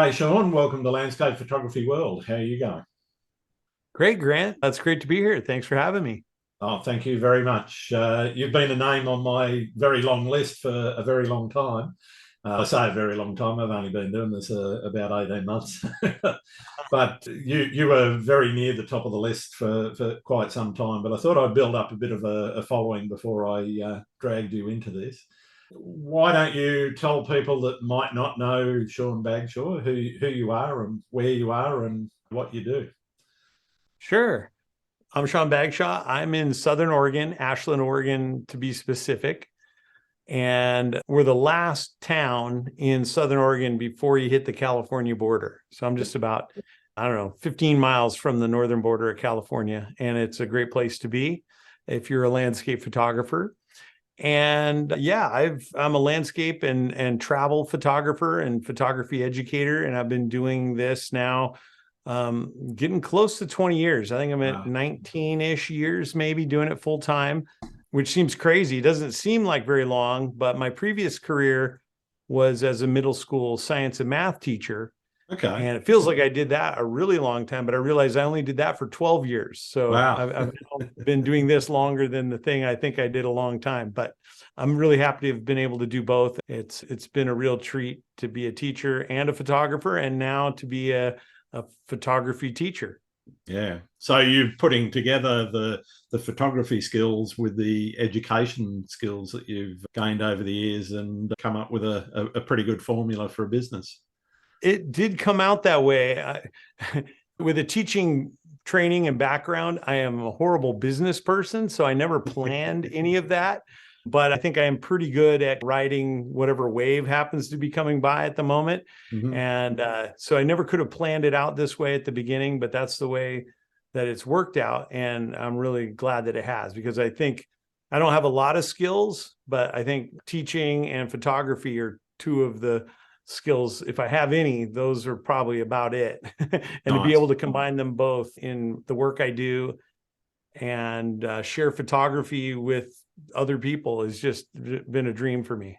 Bagshaw, welcome to Landscape Photography World. How are you going? Great, Grant. That's great to be here. Thanks for having me. Oh, thank you very much. You've been a name on my very long list for a very long time. I say a very long time. I've only been doing this about 18 months. But you were very near the top of the list for quite some time. But I thought I'd build up a bit of a following before I dragged you into this. Why don't you tell people that might not know Sean Bagshaw who you are and where you are and what you do? Sure. I'm Sean Bagshaw. I'm in Southern Oregon, Ashland, Oregon, to be specific. And we're the last town in Southern Oregon before you hit the California border. So I'm just about, I don't know, 15 miles from the northern border of California. And it's a great place to be if you're a landscape photographer. And yeah, I'm a landscape and travel photographer and photography educator, and I've been doing this now, getting close to 20 years. I think I'm at Wow. 19-ish years, maybe doing it full time, which seems crazy. It doesn't seem like very long, but my previous career was as a middle school science and math teacher. Okay. And it feels like I did that a really long time, but I realized I only did that for 12 years. So Wow. I've been doing this longer than the thing I think I did a long time. But I'm really happy to have been able to do both. It's been a real treat to be a teacher and a photographer, and now to be a photography teacher. Yeah. So you're putting together the photography skills with the education skills that you've gained over the years and come up with a pretty good formula for a business. It did come out that way. With a teaching training and background, I am a horrible business person, so I never planned any of that. But I think I am pretty good at riding whatever wave happens to be coming by at the moment. Mhm. And so I never could have planned it out this way at the beginning, but that's the way that it's worked out. And I'm really glad that it has, because I think I don't have a lot of skills, but I think teaching and photography are two of the skills. If I have any, those are probably about it. And to be Nice. able to combine them both in the work I do and share photography with other people has just been a dream for me.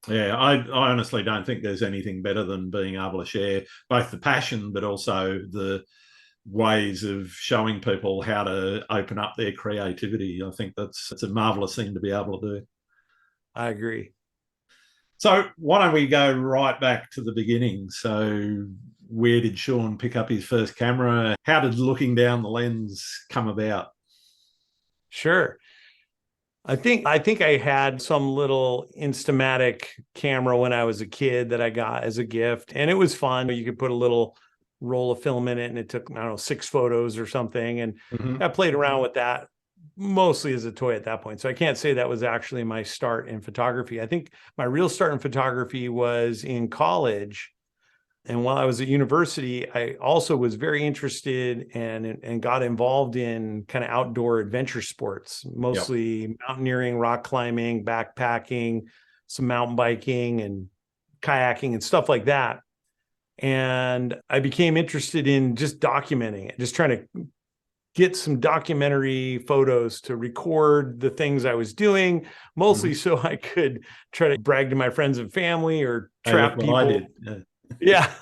Yeah, I honestly don't think there's anything better than being able to share both the passion, but also the ways of showing people how to open up their creativity. I think it's a marvelous thing to be able to do. I agree. So why don't we go right back to the beginning? So where did Sean pick up his first camera? How did looking down the lens come about? Sure. I think I had some little Instamatic camera when I was a kid that I got as a gift, and it was fun. You could put a little roll of film in it, and it took, I don't know, 6 photos or something. And Mhm. I played around with that mostly as a toy at that point. So I can't say that was actually my start in photography. I think my real start in photography was in college. And while I was at university, I also was very interested and got involved in kind of outdoor adventure sports, Yep. mostly mountaineering, rock climbing, backpacking, some mountain biking and kayaking and stuff like that. And I became interested in just documenting it, just trying to get some documentary photos to record the things I was doing, mostly Mhm. so I could try to brag to my friends and family or Hey, look trap what I people. did. Yeah. Yeah.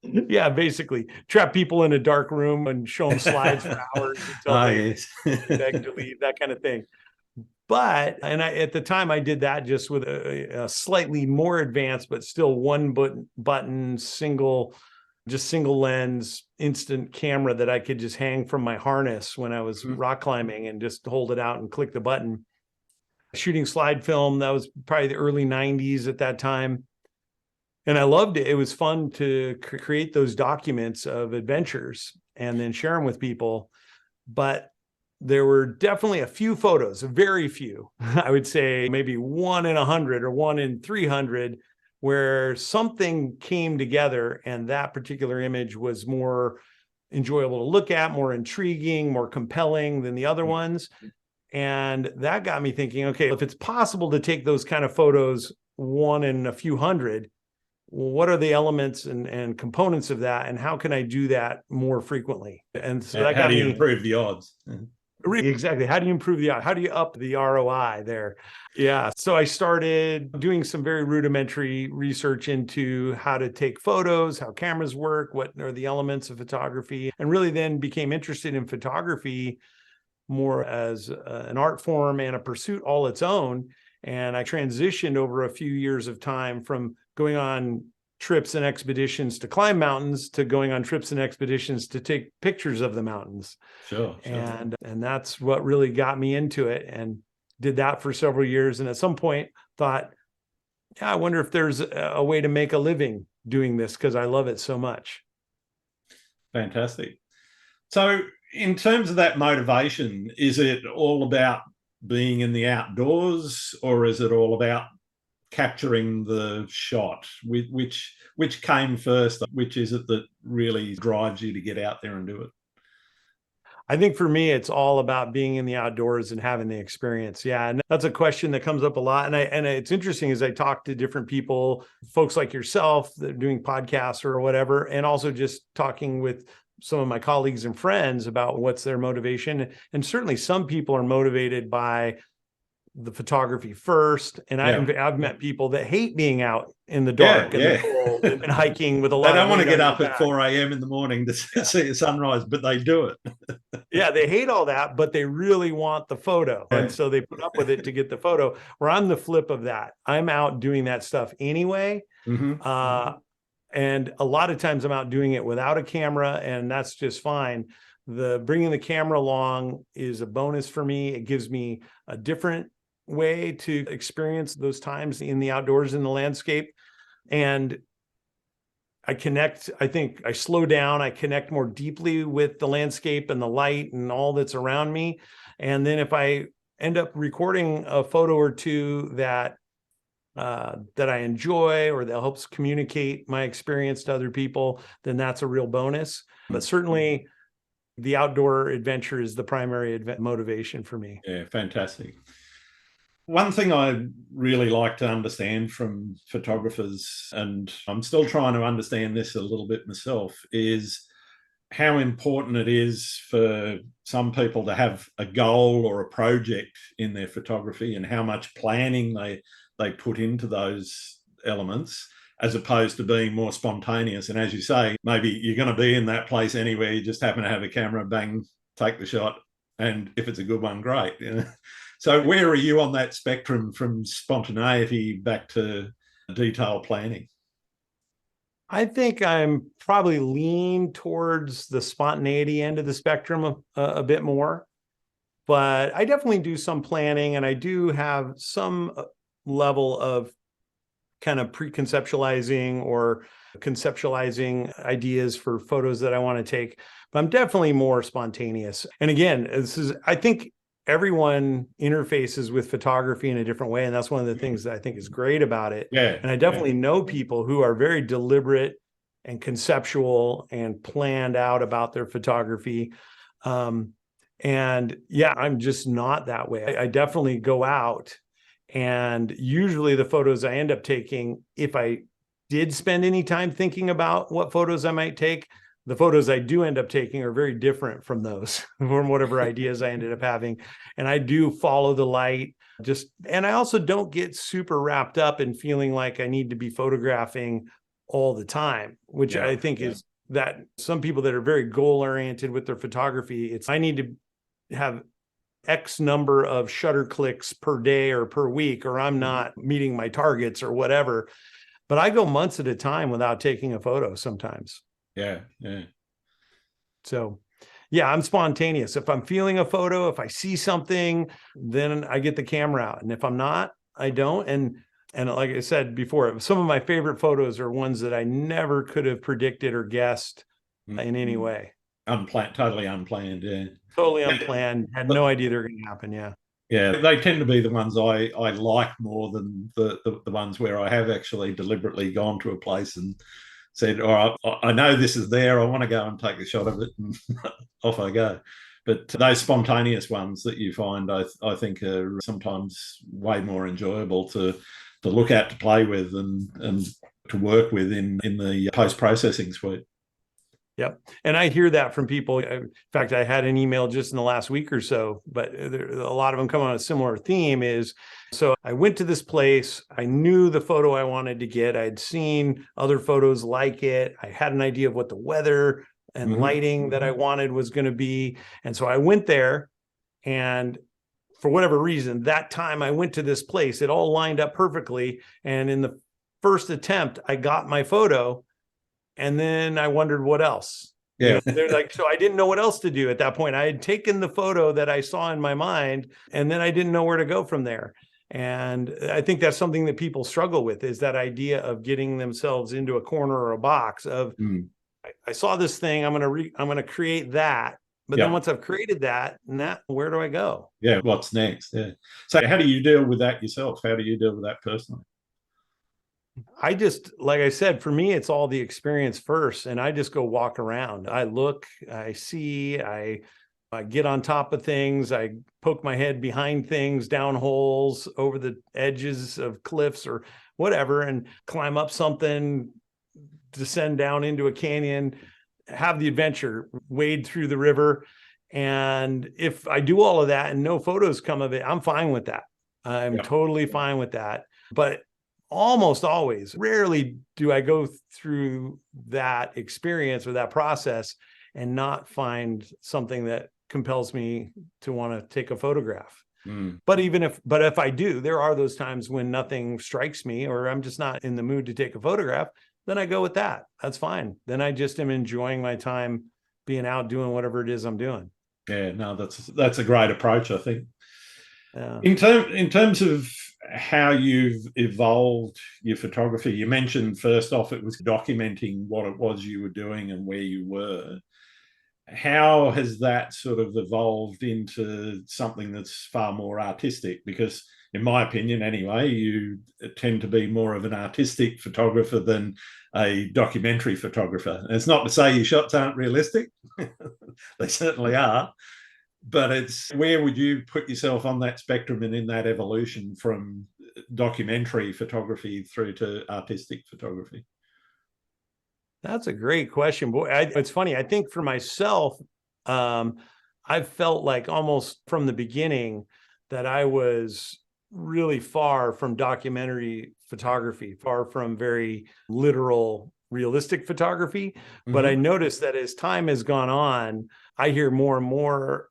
Yeah, basically trap people in a dark room and show them slides for hours until Ah, they yes. beg to leave, that kind of thing. But, and at the time I did that just with a slightly more advanced, but still one button, just single lens, instant camera that I could just hang from my harness when I was Mhm. rock climbing and just hold it out and click the button. Shooting slide film, that was probably the early 90s at that time. And I loved it. It was fun to create those documents of adventures and then share them with people. But there were definitely a few photos, a very few, I would say maybe 1 in 100 or 1 in 300, where something came together and that particular image was more enjoyable to look at, more intriguing, more compelling than the other ones. And that got me thinking, okay, if it's possible to take those kind of photos, one in a few hundred, what are the elements and components of that, and how can I do that more frequently? And so that How got do you me, improve the odds? Exactly. How do you improve how do you up the ROI there? Yeah. So I started doing some very rudimentary research into how to take photos, how cameras work, what are the elements of photography, and really then became interested in photography more as an art form and a pursuit all its own. And I transitioned over a few years of time from going on trips and expeditions to climb mountains to going on trips and expeditions to take pictures of the mountains. Sure. And that's what really got me into it, and did that for several years. And at some point thought, yeah, I wonder if there's a way to make a living doing this, because I love it so much. Fantastic. So in terms of that motivation, is it all about being in the outdoors, or is it all about capturing the shot? Which came first? Which is it that really drives you to get out there and do it? I think for me, it's all about being in the outdoors and having the experience. Yeah. And that's a question that comes up a lot. And it's interesting as I talk to different people, folks like yourself that are doing podcasts or whatever, and also just talking with some of my colleagues and friends about what's their motivation. And certainly some people are motivated by the photography first. And I've met people that hate being out in the dark and the cold and hiking with a lot. They don't want to get up at 4 a.m. in the morning to see a sunrise, but they do it. Yeah, they hate all that, but they really want the photo. And so they put up with it to get the photo, where I'm the flip of that. I'm out doing that stuff anyway. And a lot of times I'm out doing it without a camera, and that's just fine. Bringing the camera along is a bonus for me. It gives me a different way to experience those times in the outdoors, in the landscape. And I think I slow down, I connect more deeply with the landscape and the light and all that's around me. And then if I end up recording a photo or two that I enjoy, or that helps communicate my experience to other people, then that's a real bonus. But certainly the outdoor adventure is the primary motivation for me. Yeah, fantastic. One thing I really like to understand from photographers, and I'm still trying to understand this a little bit myself, is how important it is for some people to have a goal or a project in their photography, and how much planning they put into those elements, as opposed to being more spontaneous. And as you say, maybe you're going to be in that place anywhere, you just happen to have a camera, bang, take the shot, and if it's a good one, great. So where are you on that spectrum, from spontaneity back to detailed planning? I think I'm probably lean towards the spontaneity end of the spectrum a bit more, but I definitely do some planning, and I do have some level of kind of pre-conceptualizing or conceptualizing ideas for photos that I want to take, but I'm definitely more spontaneous. And again, I think everyone interfaces with photography in a different way. And that's one of the things that I think is great about it. Yeah. And I definitely know people who are very deliberate and conceptual and planned out about their photography. And yeah, I'm just not that way. I definitely go out, and usually the photos I end up taking, if I did spend any time thinking about what photos I might take, the photos I do end up taking are very different from those, from whatever ideas I ended up having. And I do follow the light, and I also don't get super wrapped up in feeling like I need to be photographing all the time, which I think is that some people that are very goal oriented with their photography, I need to have X number of shutter clicks per day or per week, or I'm not meeting my targets or whatever. But I go months at a time without taking a photo sometimes. Yeah. So, yeah, I'm spontaneous. If I'm feeling a photo, if I see something, then I get the camera out. And if I'm not, I don't. And like I said before, some of my favorite photos are ones that I never could have predicted or guessed in any way. Totally unplanned. Yeah. Totally unplanned. Had no idea they were going to happen. Yeah. Yeah, they tend to be the ones I like more than the ones where I have actually deliberately gone to a place and said, all right, I know this is there, I want to go and take a shot of it, and off I go. But those spontaneous ones that you find, I think are sometimes way more enjoyable to look at, to play with, and to work with in the post-processing suite. Yep. And I hear that from people. In fact, I had an email just in the last week or so, but a lot of them come on a similar theme is, so I went to this place. I knew the photo I wanted to get. I'd seen other photos like it. I had an idea of what the weather and lighting that I wanted was going to be. And so I went there, and for whatever reason, that time I went to this place, it all lined up perfectly. And in the first attempt, I got my photo. And then I wondered what else. Yeah. They're like, so I didn't know what else to do at that point. I had taken the photo that I saw in my mind, and then I didn't know where to go from there. And I think that's something that people struggle with, is that idea of getting themselves into a corner or a box of, I saw this thing, I'm going to create that. But then once I've created that, now where do I go? Yeah. What's next? Yeah. So how do you deal with that yourself? How do you deal with that personally? I just, like I said, for me, it's all the experience first. And I just go walk around. I look, I see, I get on top of things. I poke my head behind things, down holes, over the edges of cliffs or whatever, and climb up something, descend down into a canyon, have the adventure, wade through the river. And if I do all of that and no photos come of it, I'm fine with that. I'm totally fine with that. But almost always, rarely do I go through that experience or that process and not find something that compels me to want to take a photograph. But if I do, there are those times when nothing strikes me, or I'm just not in the mood to take a photograph, then I go with that. That's fine. Then I just am enjoying my time being out doing whatever it is I'm doing. Yeah, no, that's a great approach, I think. Yeah. In terms of how you've evolved your photography, you mentioned first off it was documenting what it was you were doing and where you were. How has that sort of evolved into something that's far more artistic? Because in my opinion anyway, you tend to be more of an artistic photographer than a documentary photographer. And it's not to say your shots aren't realistic. They certainly are. But it's, where would you put yourself on that spectrum and in that evolution from documentary photography through to artistic photography? That's a great question. Boy, it's funny. I think for myself, I've felt like almost from the beginning that I was really far from documentary photography, far from very literal, realistic photography. But I noticed that as time has gone on, I hear more and more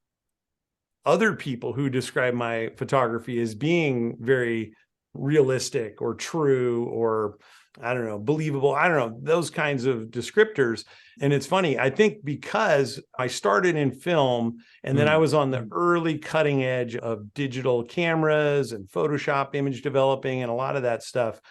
other people who describe my photography as being very realistic or true or, I don't know, believable. I don't know, those kinds of descriptors. And it's funny, I think because I started in film and then I was on the early cutting edge of digital cameras and Photoshop image developing and a lot of that stuff.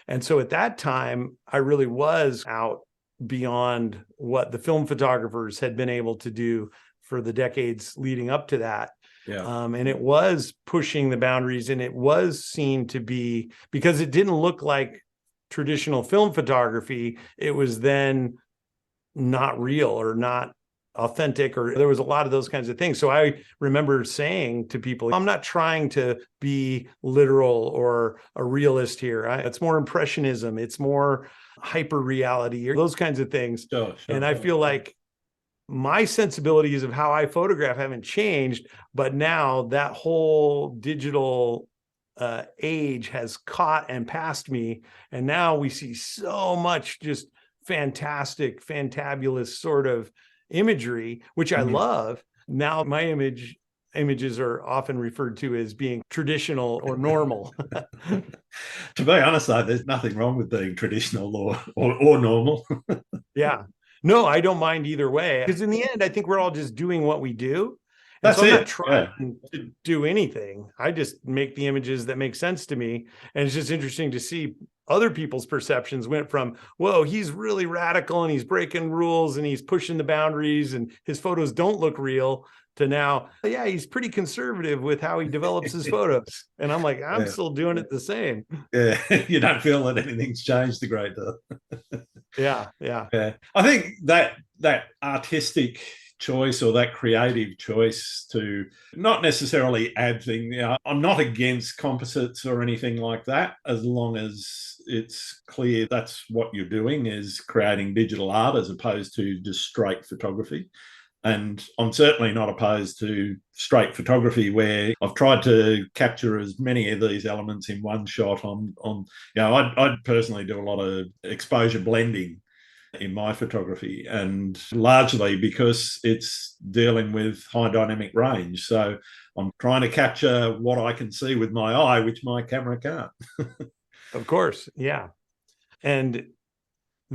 And so at that time, I really was out beyond what the film photographers had been able to do for the decades leading up to that. And it was pushing the boundaries, and it was seen to be, because it didn't look like traditional film photography, it was then not real or not authentic, or there was a lot of those kinds of things. So I remember saying to people, I'm not trying to be literal or a realist here. It's more impressionism. It's more hyper reality or those kinds of things. And I feel like my sensibilities of how I photograph haven't changed, but now that whole digital age has caught and passed me. And now we see so much just fantastic, fantabulous sort of imagery, which I love. Now my images are often referred to as being traditional or normal. To be honest, though, there's nothing wrong with being traditional or normal. Yeah. No, I don't mind either way. Because in the end, I think we're all just doing what we do. And That's so I'm it. not trying to do anything. I just make the images that make sense to me. And it's just interesting to see other people's perceptions went from, whoa, he's really radical and he's breaking rules and he's pushing the boundaries and his photos don't look real, to now, yeah, he's pretty conservative with how he develops his photos. And I'm like, I'm still doing it the same. Yeah, you don't feel that anything's changed a great deal. Yeah. I think that artistic choice or that creative choice to not necessarily add things. I'm not against composites or anything like that, as long as it's clear that's what you're doing, is creating digital art as opposed to just straight photography. And I'm certainly not opposed to straight photography, where I've tried to capture as many of these elements in one shot. I'd personally do a lot of exposure blending in my photography, and largely because it's dealing with high dynamic range. So I'm trying to capture what I can see with my eye, which my camera can't. Of course. Yeah. And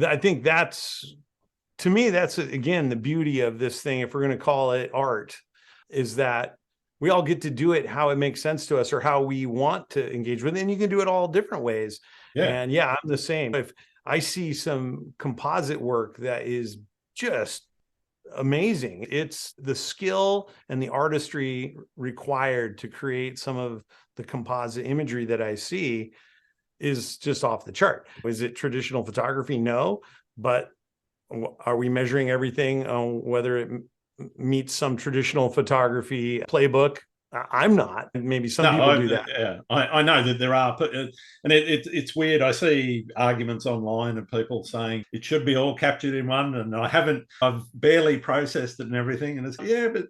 I think to me, that's again, the beauty of this thing, if we're going to call it art, is that we all get to do it how it makes sense to us or how we want to engage with it. And you can do it all different ways. Yeah. And yeah, I'm the same. If I see some composite work that is just amazing, it's the skill and the artistry required to create some of the composite imagery that I see is just off the chart. Is it traditional photography? No, but are we measuring everything on whether it meets some traditional photography playbook? I'm not. Maybe some people do that. Yeah, I know that there are, and it's weird. I see arguments online of people saying it should be all captured in one, and I've barely processed it and everything. And it's, yeah, but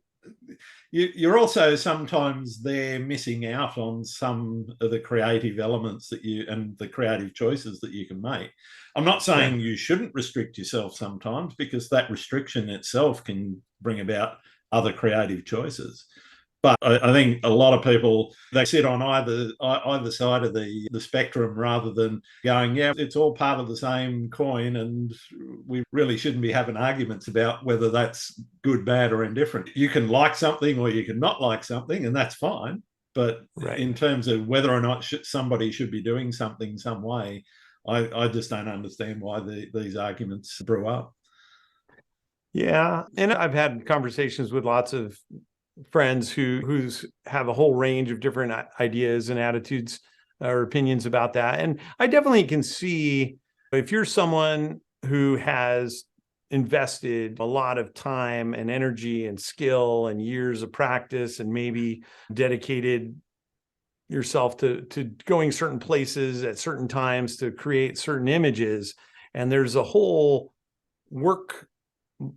you're also sometimes there missing out on some of the creative elements and the creative choices that you can make. I'm not saying you shouldn't restrict yourself sometimes, because that restriction itself can bring about other creative choices. But I think a lot of people, they sit on either side of the spectrum, rather than going, yeah, it's all part of the same coin, and we really shouldn't be having arguments about whether that's good, bad, or indifferent. You can like something or you can not like something, and that's fine. But in terms of whether or not somebody should be doing something some way, I just don't understand why these arguments brew up. Yeah. And I've had conversations with lots of friends who have a whole range of different ideas and attitudes or opinions about that. And I definitely can see, if you're someone who has invested a lot of time and energy and skill and years of practice, and maybe dedicated yourself to going certain places at certain times to create certain images, and there's a whole work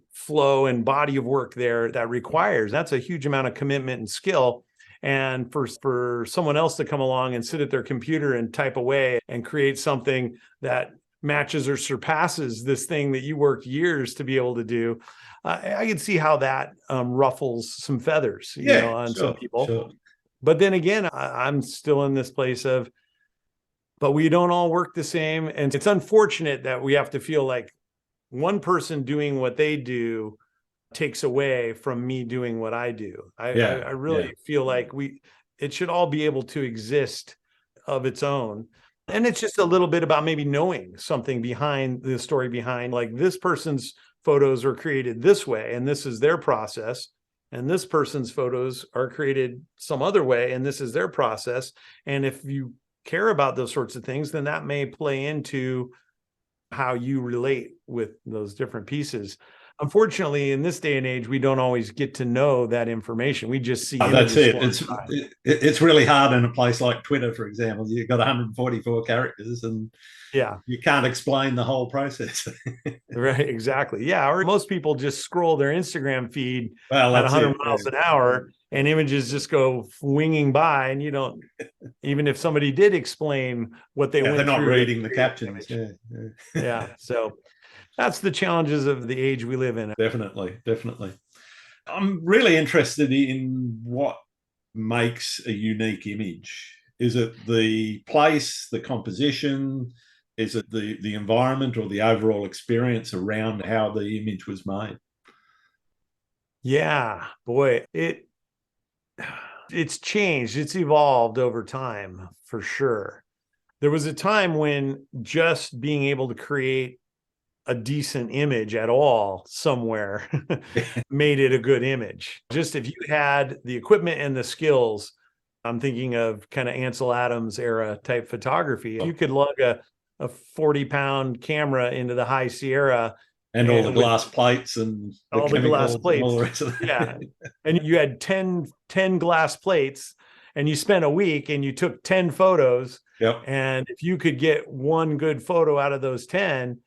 flow and body of work there that's a huge amount of commitment and skill. And for someone else to come along and sit at their computer and type away and create something that matches or surpasses this thing that you worked years to be able to do, I can see how that ruffles some feathers, on some people. Sure. But then again, I'm still in this place of, but we don't all work the same. And it's unfortunate that we have to feel like one person doing what they do takes away from me doing what I do. I really feel like it should all be able to exist of its own. And it's just a little bit about maybe knowing something behind the story behind, like, this person's photos are created this way, and this is their process. And this person's photos are created some other way, and this is their process. And if you care about those sorts of things, then that may play into how you relate with those different pieces. Unfortunately, in this day and age, we don't always get to know that information. We just see that's it. It's really hard in a place like Twitter, for example. You've got 144 characters, and you can't explain the whole process. Right, exactly. Yeah, or most people just scroll their Instagram feed at 100 miles an hour, and images just go winging by, and you don't, even if somebody did explain what they went through. They're not reading the captions. Yeah. So that's the challenges of the age we live in. Definitely. I'm really interested in what makes a unique image. Is it the place, the composition? Is it the environment, or the overall experience around how the image was made? Yeah, boy, it's changed. It's evolved over time, for sure. There was a time when just being able to create a decent image at all somewhere made it a good image. Just if you had the equipment and the skills, I'm thinking of kind of Ansel Adams era type photography. If you could lug a 40-pound camera into the High Sierra And all the with glass plates and the all the glass chemicals and all the plates. rest of that. Yeah. And you had 10 glass plates, and you spent a week and you took 10 photos. Yep. And if you could get one good photo out of those 10,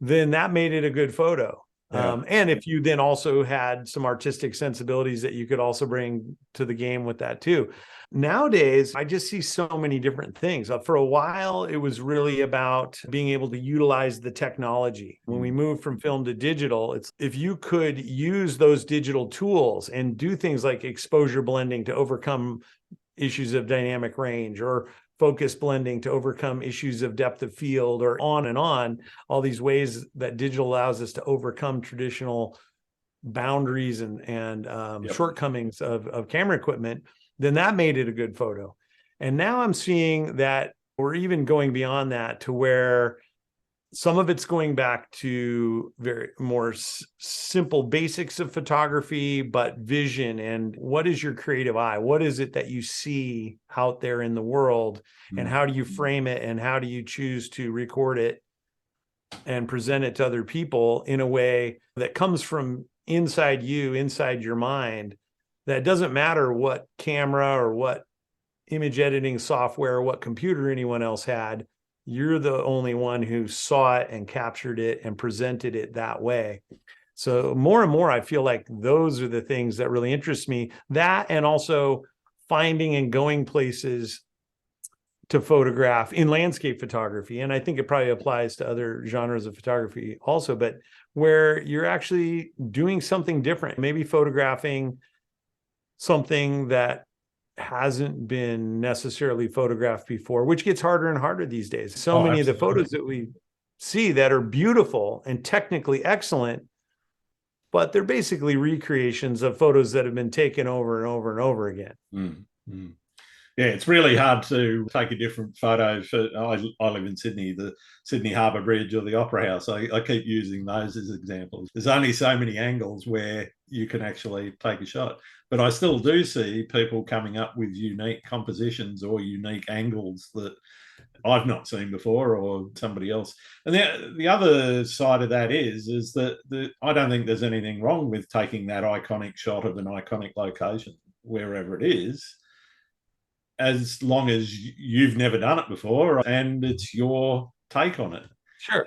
then that made it a good photo. Yeah. And if you then also had some artistic sensibilities that you could also bring to the game with that too. Nowadays, I just see so many different things. For a while, it was really about being able to utilize the technology. When we moved from film to digital, it's if you could use those digital tools and do things like exposure blending to overcome issues of dynamic range, or focus blending to overcome issues of depth of field, or on and on, all these ways that digital allows us to overcome traditional boundaries and shortcomings of camera equipment, then that made it a good photo. And now I'm seeing that we're even going beyond that to where some of it's going back to very more simple basics of photography, but vision and what is your creative eye? What is it that you see out there in the world, and how do you frame it, and how do you choose to record it and present it to other people in a way that comes from inside you, inside your mind, that doesn't matter what camera or what image editing software or what computer anyone else had. You're the only one who saw it and captured it and presented it that way. So more and more, I feel like those are the things that really interest me. That, and also finding and going places to photograph in landscape photography. And I think it probably applies to other genres of photography also, but where you're actually doing something different, maybe photographing something that hasn't been necessarily photographed before, which gets harder and harder these days. So many of the photos that we see that are beautiful and technically excellent, but they're basically recreations of photos that have been taken over and over and over again. Mm-hmm. Yeah, it's really hard to take a different photo. I live in Sydney, the Sydney Harbour Bridge or the Opera House. I keep using those as examples. There's only so many angles where you can actually take a shot. But I still do see people coming up with unique compositions or unique angles that I've not seen before, or somebody else. And the other side of that is that I don't think there's anything wrong with taking that iconic shot of an iconic location, wherever it is, as long as you've never done it before and it's your take on it. Sure.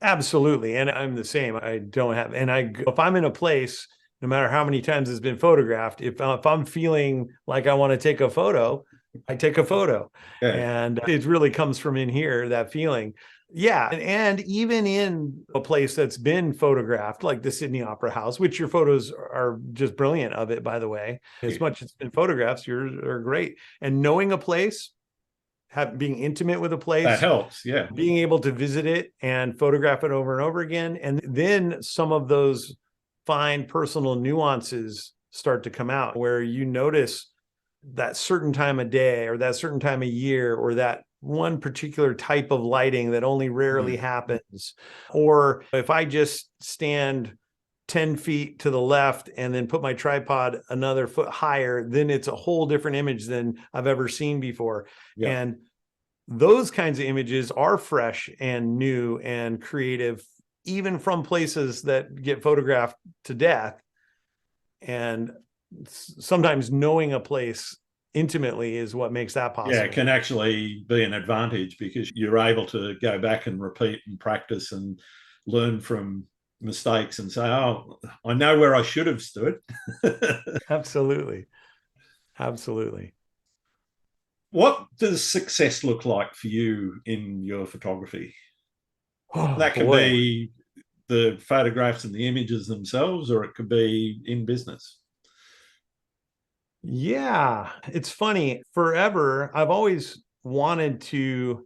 Absolutely. And I'm the same. I don't have, and if I'm in a place, no matter how many times it's been photographed, if I'm feeling like I want to take a photo, I take a photo. Yeah. And it really comes from in here, that feeling. Yeah. And even in a place that's been photographed, like the Sydney Opera House, which your photos are just brilliant of it, by the way, as much as it's been photographs, yours are great. And knowing a place, being intimate with a place, that helps. Yeah. Being able to visit it and photograph it over and over again. And then some of those fine personal nuances start to come out, where you notice that certain time of day or that certain time of year, or that one particular type of lighting that only rarely happens. Or if I just stand 10 feet to the left and then put my tripod another foot higher, then it's a whole different image than I've ever seen before. Yeah. And those kinds of images are fresh and new and creative, even from places that get photographed to death. And sometimes knowing a place intimately is what makes that possible. Yeah, it can actually be an advantage because you're able to go back and repeat and practice and learn from mistakes and say, oh, I know where I should have stood. Absolutely. Absolutely. What does success look like for you in your photography? That can be the photographs and the images themselves, or it could be in business. Yeah, it's funny. Forever, I've always wanted to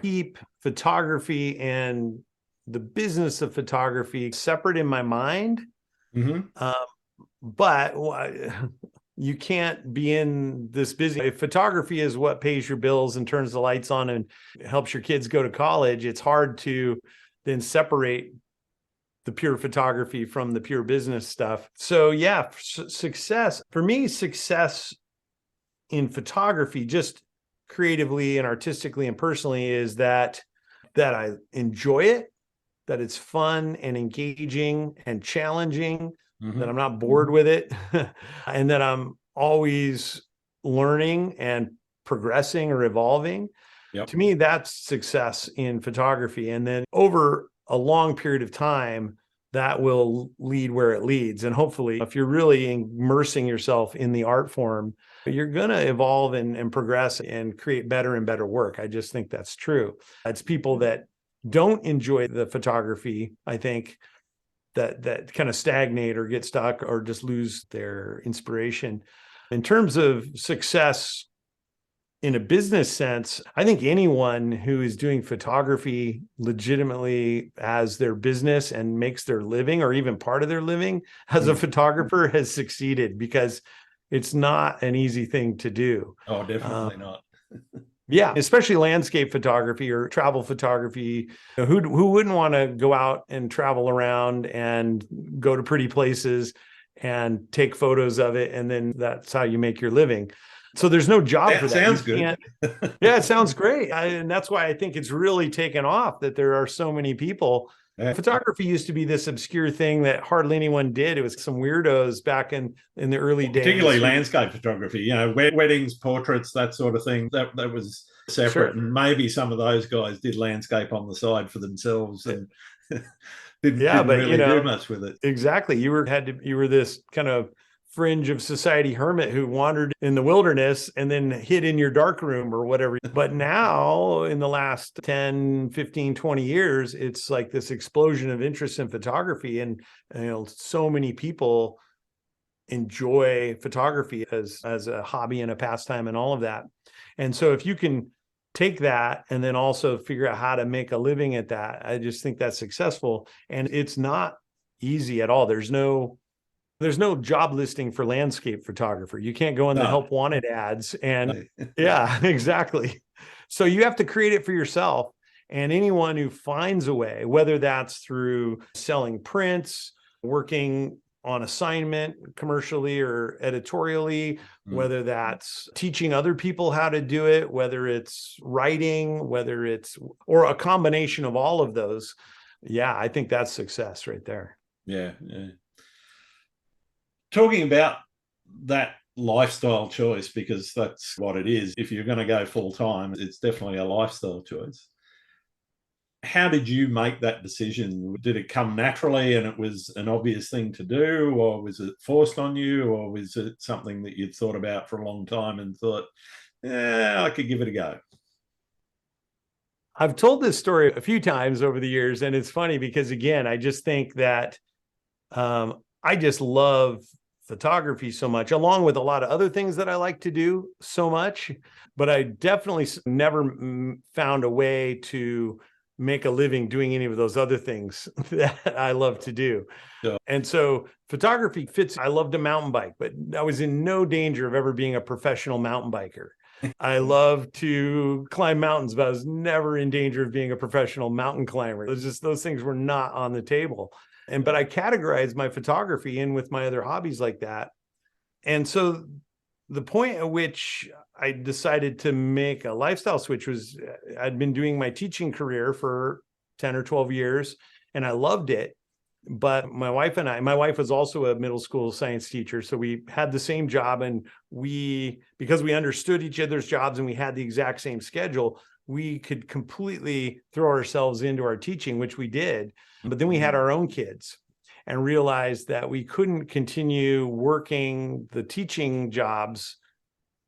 keep photography and the business of photography separate in my mind. But you can't be in this busy. If photography is what pays your bills and turns the lights on and helps your kids go to college, it's hard to then separate the pure photography from the pure business stuff. So yeah, success for me, success in photography, just creatively and artistically and personally, is that I enjoy it that it's fun and engaging and challenging, Mhm. that I'm not bored with it, and that I'm always learning and progressing or evolving. Yep. To me, that's success in photography. And then over a long period of time, that will lead where it leads. And hopefully, if you're really immersing yourself in the art form, you're going to evolve and progress and create better and better work. I just think that's true. It's people that don't enjoy the photography, I think, that kind of stagnate or get stuck or just lose their inspiration. In terms of success in a business sense, I think anyone who is doing photography legitimately as their business and makes their living or even part of their living as a photographer has succeeded, because it's not an easy thing to do. Oh, definitely not. Yeah, especially landscape photography or travel photography. Who wouldn't want to go out and travel around and go to pretty places and take photos of it, and then that's how you make your living? So there's no job That for that. sounds good. Yeah, it sounds great. And that's why I think it's really taken off, that there are so many people. Yeah. Photography used to be this obscure thing that hardly anyone did. It was some weirdos back in the early days. Particularly landscape photography, you know, weddings, portraits, that sort of thing. That was separate. Sure. And maybe some of those guys did landscape on the side for themselves and didn't really do much with it. Exactly. You were this kind of fringe of society hermit who wandered in the wilderness and then hid in your dark room or whatever. But now in the last 10, 15, 20 years, it's like this explosion of interest in photography. And, so many people enjoy photography as a hobby and a pastime and all of that. And so if you can take that and then also figure out how to make a living at that, I just think that's successful. And it's not easy at all. There's no job listing for landscape photographer. You can't go in the help wanted ads and yeah, exactly. So you have to create it for yourself. And anyone who finds a way, whether that's through selling prints, working on assignment commercially or editorially, whether that's teaching other people how to do it, whether it's writing, or a combination of all of those. Yeah, I think that's success right there. Yeah. Talking about that lifestyle choice, because that's what it is. If you're going to go full time, it's definitely a lifestyle choice. How did you make that decision? Did it come naturally and it was an obvious thing to do, or was it forced on you, or was it something that you'd thought about for a long time and thought, I could give it a go? I've told this story a few times over the years, and it's funny because, again, I just think that I just love photography so much, along with a lot of other things that I like to do so much, but I definitely never found a way to make a living doing any of those other things that I love to do. Yeah. And so photography fits. I love to mountain bike, but I was in no danger of ever being a professional mountain biker. I love to climb mountains, but I was never in danger of being a professional mountain climber. It was just, those things were not on the table. But I categorized my photography in with my other hobbies like that. And so the point at which I decided to make a lifestyle switch was, I'd been doing my teaching career for 10 or 12 years and I loved it. But my wife was also a middle school science teacher. So we had the same job, and because we understood each other's jobs and we had the exact same schedule, we could completely throw ourselves into our teaching, which we did. But then we had our own kids and realized that we couldn't continue working the teaching jobs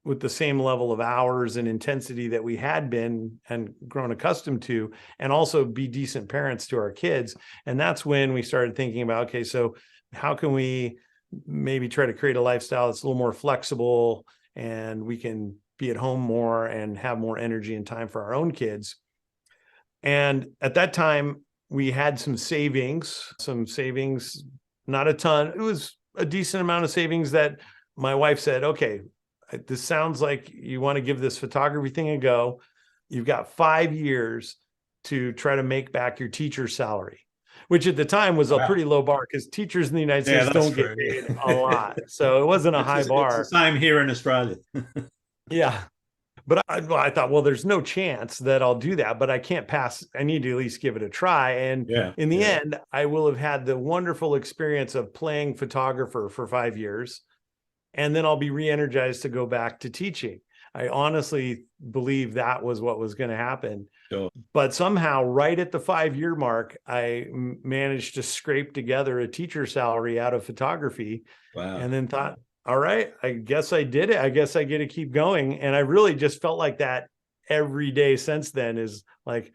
with the same level of hours and intensity that we had been and grown accustomed to, and also be decent parents to our kids. And that's when we started thinking about, okay, so how can we maybe try to create a lifestyle that's a little more flexible and we can be at home more and have more energy and time for our own kids. And at that time, we had some savings, not a ton. It was a decent amount of savings that my wife said, okay, this sounds like you want to give this photography thing a go. You've got 5 years to try to make back your teacher's salary, which at the time was a pretty low bar because teachers in the United States don't get paid a lot. So it wasn't a high bar. It's the same here in Australia. Yeah. But I thought, well, there's no chance that I'll do that, but I can't pass. I need to at least give it a try. And in the end, I will have had the wonderful experience of playing photographer for 5 years. And then I'll be re-energized to go back to teaching. I honestly believe that was what was going to happen. Sure. But somehow, right at the 5-year mark, I managed to scrape together a teacher salary out of photography. Wow. And then thought, all right, I guess I did it. I guess I get to keep going. And I really just felt like that every day since then, is like,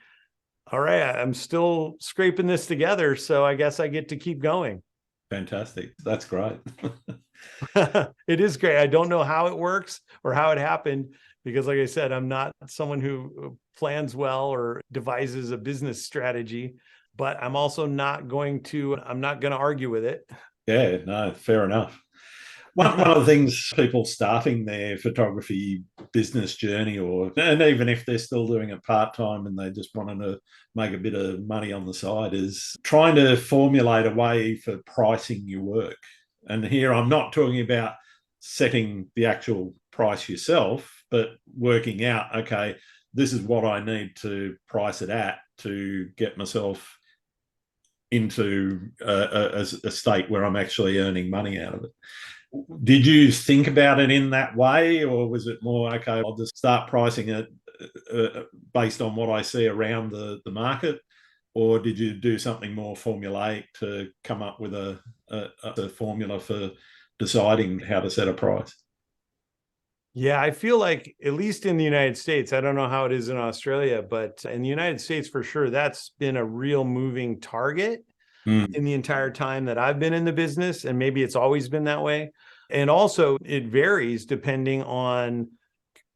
all right, I'm still scraping this together. So I guess I get to keep going. Fantastic. That's great. It is great. I don't know how it works or how it happened, because like I said, I'm not someone who plans well or devises a business strategy, but I'm also not going to argue with it. Yeah, no, fair enough. One of the things people starting their photography business journey, and even if they're still doing it part-time and they just wanting to make a bit of money on the side, is trying to formulate a way for pricing your work. And here I'm not talking about setting the actual price yourself, but working out, okay, this is what I need to price it at to get myself into a state where I'm actually earning money out of it. Did you think about it in that way, or was it more, okay, I'll just start pricing it based on what I see around the market? Or did you do something more formulaic to come up with a formula for deciding how to set a price? Yeah, I feel like, at least in the United States, I don't know how it is in Australia, but in the United States, for sure, that's been a real moving target in the entire time that I've been in the business. And maybe it's always been that way. And also it varies depending on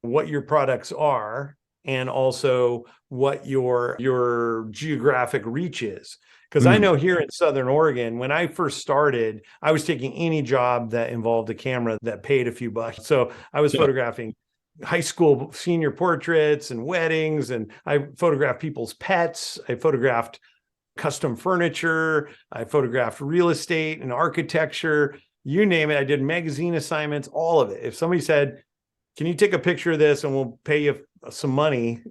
what your products are, and also what your geographic reach is. Because I know here in Southern Oregon, when I first started, I was taking any job that involved a camera that paid a few bucks. So I was photographing high school senior portraits and weddings, and I photographed people's pets. I photographed custom furniture. I photographed real estate and architecture, you name it. I did magazine assignments, all of it. If somebody said, can you take a picture of this and we'll pay you some money?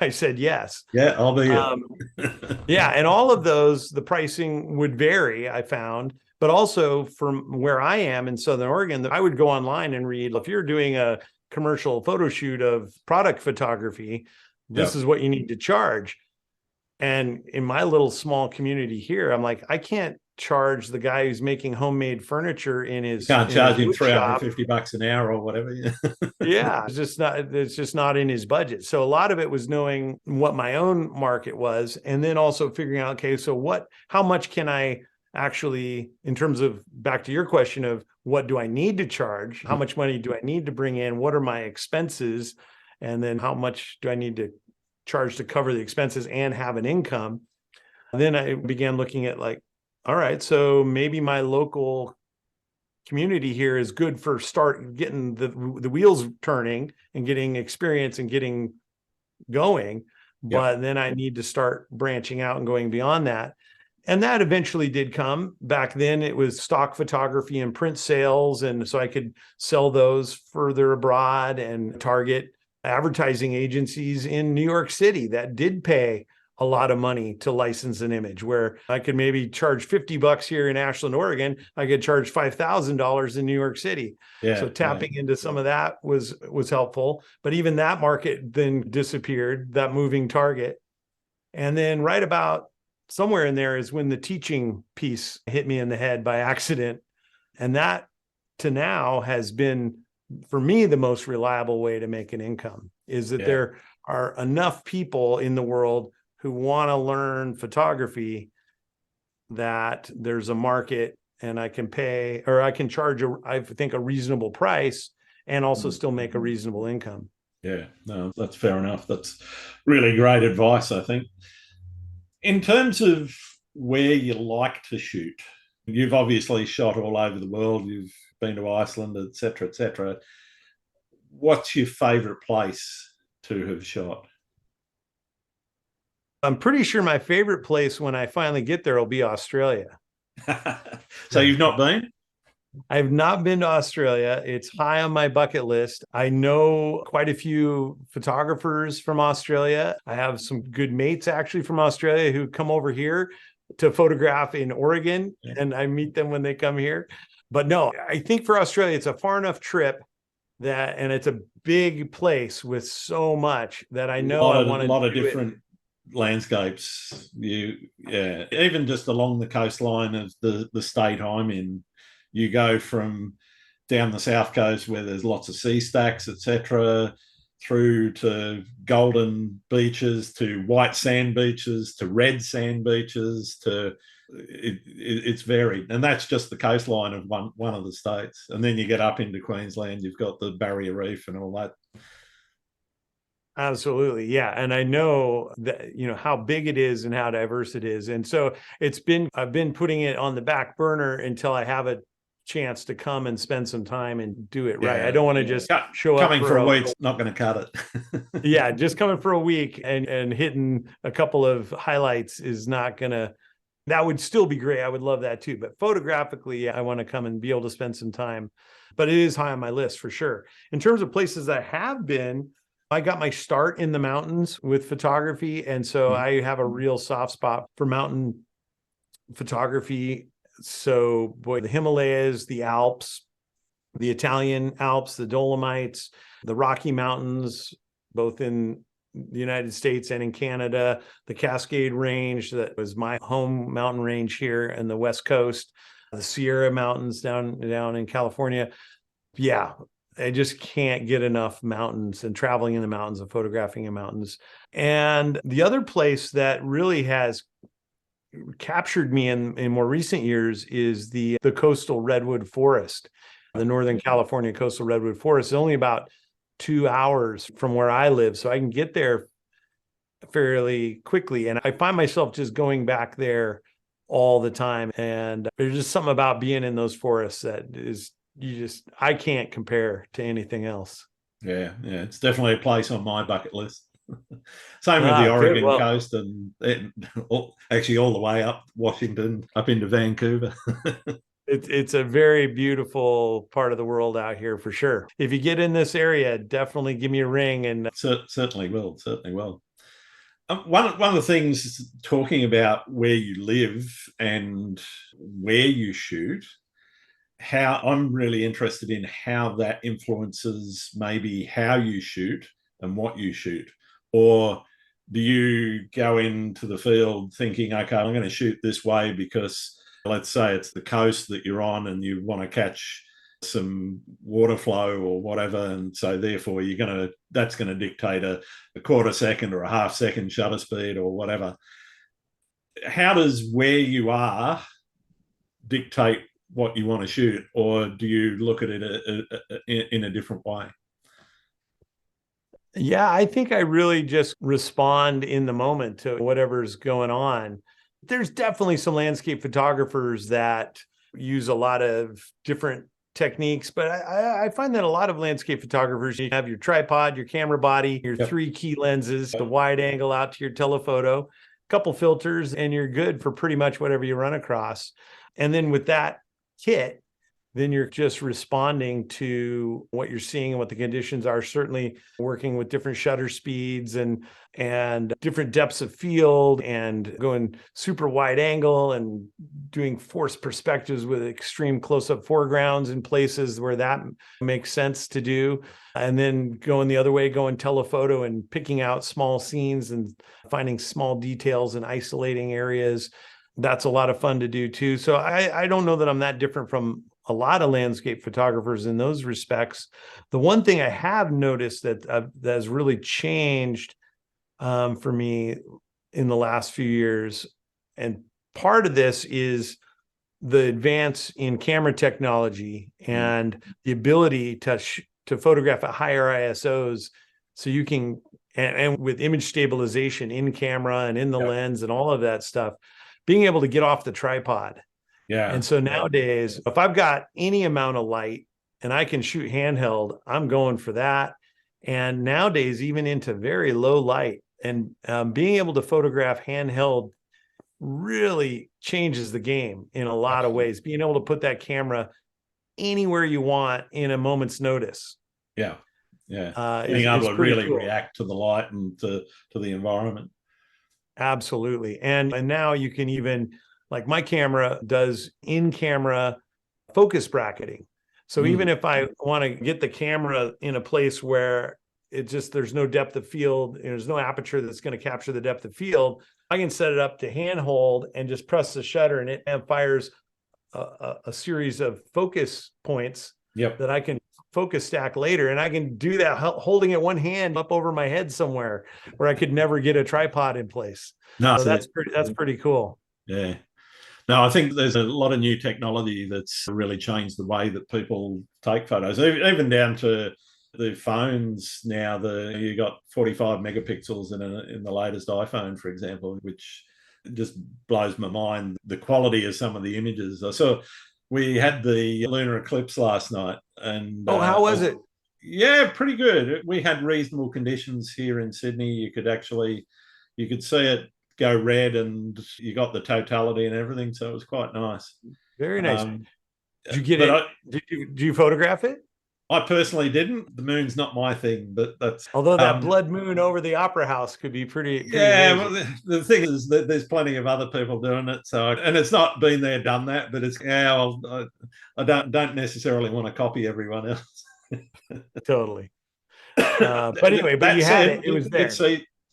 I said, yes. Yeah, I'll be here. Yeah. And all of those, the pricing would vary, I found. But also from where I am in Southern Oregon, I would go online and read, if you're doing a commercial photo shoot of product photography, this is what you need to charge. And in my little small community here, I'm like, I can't charge the guy who's making homemade furniture in his, you can't charge him $350 an hour or whatever. Yeah, it's just not in his budget. So a lot of it was knowing what my own market was, and then also figuring out, okay, so how much can I actually, in terms of, back to your question of what do I need to charge? How much money do I need to bring in? What are my expenses? And then how much do I need to charge to cover the expenses and have an income? And then I began looking at, like, all right, so maybe my local community here is good for getting the wheels turning and getting experience and getting going. But then I need to start branching out and going beyond that. And that eventually did come. Back then it was stock photography and print sales. And so I could sell those further abroad and target advertising agencies in New York City that did pay a lot of money to license an image, where I could maybe charge $50 here in Ashland, Oregon. I could charge $5,000 in New York City. So tapping into some of that was helpful. But even that market then disappeared, that moving target. And then right about somewhere in there is when the teaching piece hit me in the head by accident. And that to now has been, for me, the most reliable way to make an income, is that there are enough people in the world who want to learn photography that there's a market, and I can pay, or I can charge I think a reasonable price, and also still make a reasonable income. Yeah, no, that's fair enough. That's really great advice, I think. In terms of where you like to shoot, you've obviously shot all over the world. You've been to Iceland, et cetera, et cetera. What's your favorite place to have shot? I'm pretty sure my favorite place when I finally get there will be Australia. So you've not been? I've not been to Australia. It's high on my bucket list. I know quite a few photographers from Australia. I have some good mates actually from Australia who come over here to photograph in Oregon, and I meet them when they come here. But no, I think for Australia, it's a far enough trip that, and it's a big place with so much that I know I want to lot of do different landscapes. Even just along the coastline of the state I'm in, you go from down the south coast where there's lots of sea stacks, etc., through to golden beaches, to white sand beaches, to red sand beaches, to it's varied, and that's just the coastline of one of the states. And then you get up into Queensland, you've got the Barrier Reef and all that. Absolutely. Yeah. And I know that, you know, how big it is and how diverse it is. And so I've been putting it on the back burner until I have a chance to come and spend some time and do it right. I don't want to just show up coming for a week's not going to cut it. Yeah. Just coming for a week and hitting a couple of highlights is not going to, that would still be great. I would love that too. But photographically, I want to come and be able to spend some time. But it is high on my list for sure. In terms of places that I have been, I got my start in the mountains with photography. And so I have a real soft spot for mountain photography. So, boy, the Himalayas, the Alps, the Italian Alps, the Dolomites, the Rocky Mountains, both in the United States and in Canada, the Cascade Range, that was my home mountain range here in the West Coast, the Sierra Mountains down in California. Yeah, I just can't get enough mountains and traveling in the mountains and photographing in mountains. And the other place that really has captured me in more recent years is the coastal redwood forest, the Northern California coastal redwood forest. It's only about 2 hours from where I live, so I can get there fairly quickly. And I find myself just going back there all the time. And there's just something about being in those forests that is, I can't compare to anything else. Yeah, it's definitely a place on my bucket list. Same with the Oregon coast, and actually all the way up Washington, up into Vancouver. It's a very beautiful part of the world out here for sure. If you get in this area, definitely give me a ring. And certainly will. One of the things, talking about where you live and where you shoot, how I'm really interested in how that influences maybe how you shoot and what you shoot. Or do you go into the field thinking, okay, I'm going to shoot this way because, let's say it's the coast that you're on and you want to catch some water flow or whatever, and so therefore that's going to dictate a quarter second or a half second shutter speed or whatever. How does where you are dictate what you want to shoot, or do you look at it in a different way? Yeah, I think I really just respond in the moment to whatever's going on. There's definitely some landscape photographers that use a lot of different techniques, but I find that a lot of landscape photographers, you have your tripod, your camera body, your 3 key lenses, the wide angle out to your telephoto, a couple filters, and you're good for pretty much whatever you run across. And then with that kit, then you're just responding to what you're seeing and what the conditions are, certainly working with different shutter speeds and different depths of field, and going super wide angle and doing forced perspectives with extreme close-up foregrounds in places where that makes sense to do. And then going the other way, going telephoto and picking out small scenes and finding small details and isolating areas. That's a lot of fun to do too. So I don't know that I'm that different from a lot of landscape photographers in those respects. The one thing I have noticed that has really changed for me in the last few years, and part of this is the advance in camera technology and the ability to photograph at higher ISOs, so you can, and with image stabilization in camera and in the lens and all of that stuff, being able to get off the tripod. Yeah. And so nowadays, if I've got any amount of light and I can shoot handheld, I'm going for that. And nowadays, even into very low light, and being able to photograph handheld really changes the game in a lot of ways. Being able to put that camera anywhere you want in a moment's notice. Yeah. Being able to really react to the light and to the environment. Absolutely. And now you can even, like my camera does in-camera focus bracketing. So even if I want to get the camera in a place where there's no depth of field, there's no aperture that's going to capture the depth of field, I can set it up to handhold and just press the shutter, and it fires a series of focus points that I can focus stack later. And I can do that holding it one hand up over my head somewhere where I could never get a tripod in place. No, so that's pretty cool. Yeah. No, I think there's a lot of new technology that's really changed the way that people take photos, even down to the phones now. You got 45 megapixels in the latest iPhone, for example, which just blows my mind, the quality of some of the images. I saw we had the lunar eclipse last night. And how was it? Yeah, pretty good. We had reasonable conditions here in Sydney. You could see it go red, and you got the totality and everything, so it was quite nice. Very nice. Did you get it? Did you photograph it? I personally didn't. The moon's not my thing, but that's... Although that blood moon over the Opera House could be pretty yeah, well, the thing is that there's plenty of other people doing it, so, and it's not been there, done that, but it's, I don't necessarily want to copy everyone else. Totally. But anyway, but you had it. It was there.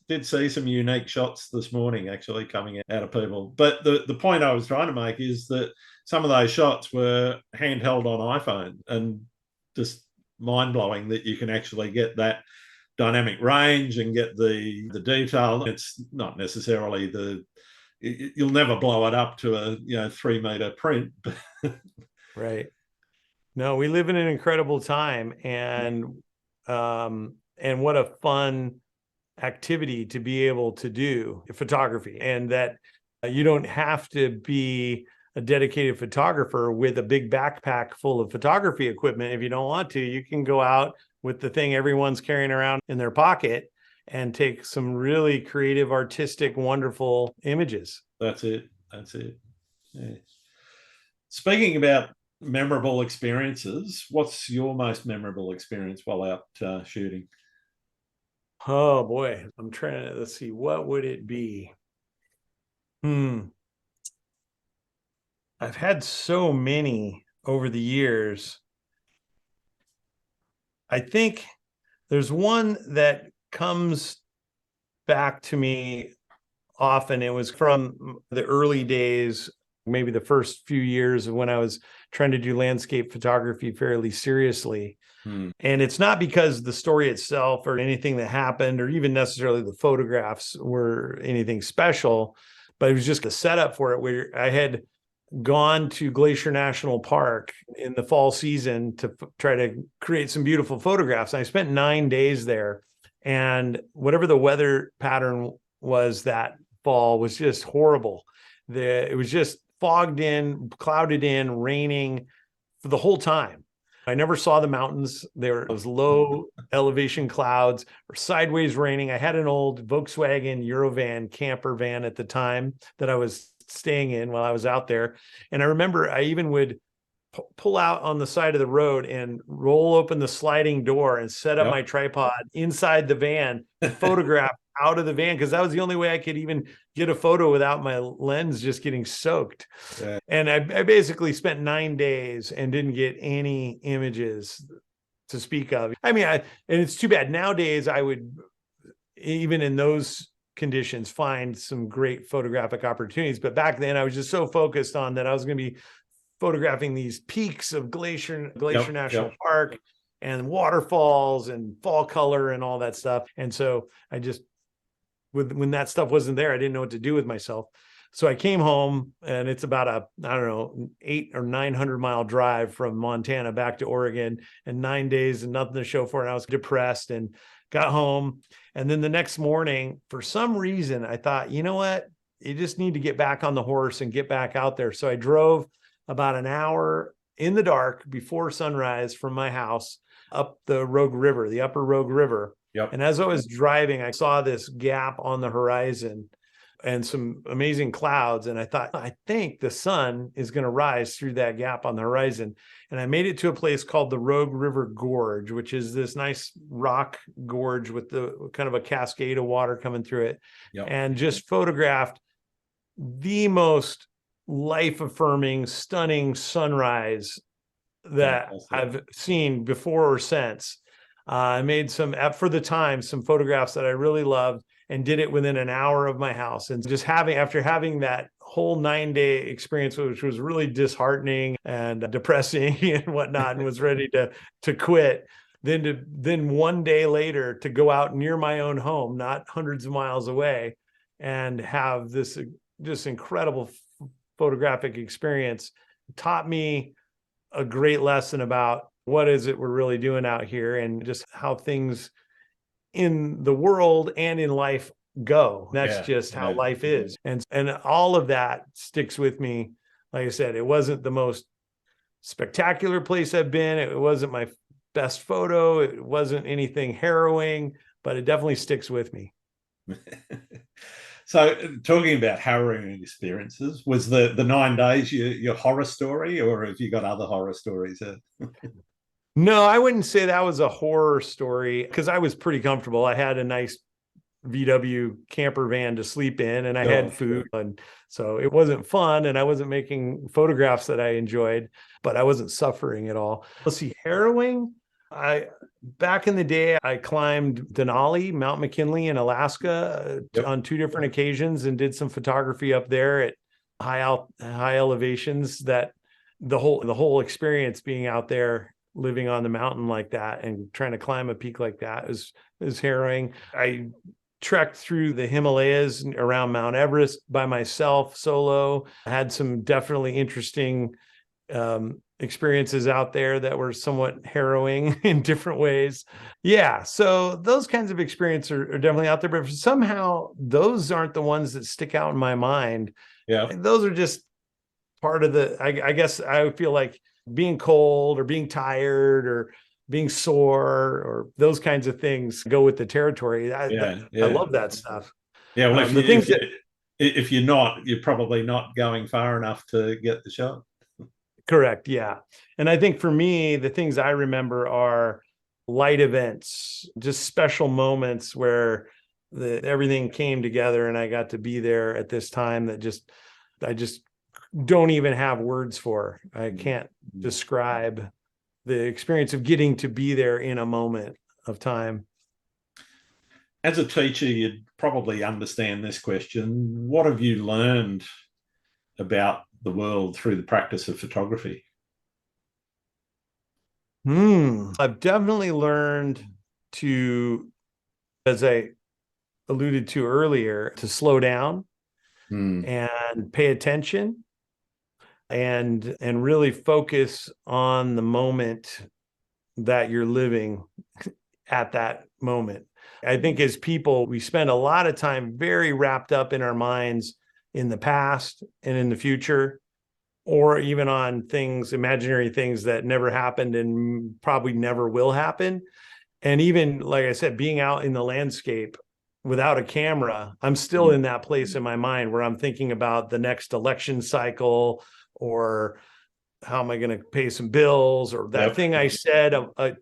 Did see some unique shots this morning actually coming out of people. But the point I was trying to make is that some of those shots were handheld on iPhone, and just mind-blowing that you can actually get that dynamic range and get the detail. It's not necessarily you'll never blow it up to a 3-meter print. Right. No, we live in an incredible time, and what a fun activity to be able to do photography, and that you don't have to be a dedicated photographer with a big backpack full of photography equipment. If you don't want to, you can go out with the thing everyone's carrying around in their pocket and take some really creative, artistic, wonderful images. That's it. Yeah. Speaking about memorable experiences, what's your most memorable experience while out shooting? Oh boy, I'm trying to, let's see, what would it be? I've had so many over the years. I think there's one that comes back to me often. It was from the early days, maybe the first few years of when I was trying to do landscape photography fairly seriously. And it's not because the story itself or anything that happened, or even necessarily the photographs were anything special, but it was just a setup for it, where I had gone to Glacier National Park in the fall season to try to create some beautiful photographs. And I spent 9 days there, and whatever the weather pattern was that fall was just horrible. It was just fogged in, clouded in, raining for the whole time. I never saw the mountains. There was low elevation clouds or sideways raining. I had an old Volkswagen Eurovan camper van at the time that I was staying in while I was out there. And I remember I even would pull out on the side of the road and roll open the sliding door and set up my tripod inside the van, photograph out of the van, because that was the only way I could even get a photo without my lens just getting soaked. Yeah. And I basically spent 9 days and didn't get any images to speak of. I mean, and it's too bad. Nowadays, I would, even in those conditions, find some great photographic opportunities. But back then, I was just so focused on that I was going to be photographing these peaks of Glacier National Park and waterfalls and fall color and all that stuff. And so I just, when that stuff wasn't there, I didn't know what to do with myself. So I came home, and it's about 800 or 900 mile drive from Montana back to Oregon, and 9 days and nothing to show for it. And I was depressed and got home. And then the next morning, for some reason, I thought, you know what? You just need to get back on the horse and get back out there. So I drove about an hour in the dark before sunrise from my house up the Rogue River, the upper Rogue River. Yep. And as I was driving, I saw this gap on the horizon and some amazing clouds. And I thought, I think the sun is going to rise through that gap on the horizon. And I made it to a place called the Rogue River Gorge, which is this nice rock gorge with the kind of a cascade of water coming through it. Yep. And just photographed the most life-affirming, stunning sunrise that I've seen before or since. I made for the time, some photographs that I really loved, and did it within an hour of my house. And just after having that whole 9-day experience, which was really disheartening and depressing and whatnot, and was ready to quit, then one day later to go out near my own home, not hundreds of miles away, and have this incredible photographic experience, taught me a great lesson about what is it we're really doing out here, and just how things in the world and in life go. That's just how life is. And all of that sticks with me. Like I said, it wasn't the most spectacular place I've been. It wasn't my best photo. It wasn't anything harrowing, but it definitely sticks with me. So, talking about harrowing experiences, was the 9 days your horror story, or have you got other horror stories? No, I wouldn't say that was a horror story, because I was pretty comfortable. I had a nice VW camper van to sleep in, and I had food. And so it wasn't fun, and I wasn't making photographs that I enjoyed, but I wasn't suffering at all. Let's see, harrowing. Back in the day, I climbed Denali, Mount McKinley in Alaska on 2 different occasions, and did some photography up there at high elevations. That the whole experience being out there, living on the mountain like that and trying to climb a peak like that is harrowing. I trekked through the Himalayas around Mount Everest by myself, solo. I had some definitely interesting experiences out there that were somewhat harrowing in different ways. Yeah. So those kinds of experiences are definitely out there, but somehow those aren't the ones that stick out in my mind. Yeah. Those are just part of I guess I feel like being cold or being tired or being sore or those kinds of things go with the territory. I love that stuff. Yeah. Well, if you're not, you're probably not going far enough to get the shot. Correct. Yeah. And I think for me, the things I remember are light events, just special moments where everything came together, and I got to be there at this time that I just don't even have words for. I can't describe the experience of getting to be there in a moment of time. As a teacher, you'd probably understand this question. What have you learned about the world through the practice of photography? I've definitely learned to, as I alluded to earlier, to slow down and pay attention and really focus on the moment that you're living at that moment. I think as people, we spend a lot of time very wrapped up in our minds in the past and in the future, or even on things, imaginary things that never happened and probably never will happen. And even, like I said, being out in the landscape without a camera, I'm still in that place in my mind where I'm thinking about the next election cycle, or how am I going to pay some bills, or that thing I said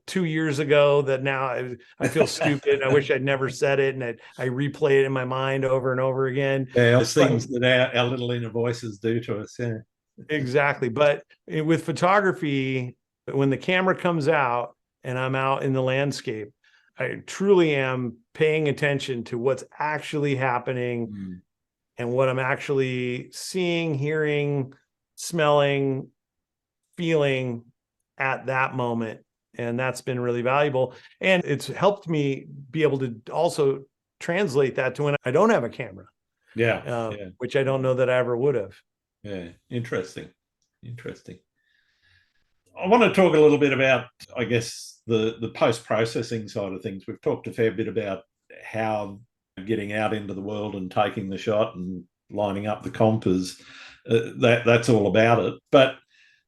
2 years ago that now I feel stupid. I wish I'd never said it. And I replay it in my mind over and over again. Yeah, those things that our little inner voices do to us. Yeah. Exactly. But with photography, when the camera comes out and I'm out in the landscape, I truly am paying attention to what's actually happening and what I'm actually seeing, hearing, smelling, feeling at that moment. And that's been really valuable. And it's helped me be able to also translate that to when I don't have a camera. Which I don't know that I ever would have. Yeah. Interesting. I want to talk a little bit about, I guess, the post-processing side of things. We've talked a fair bit about how getting out into the world and taking the shot and lining up the comp is, that's all about it. But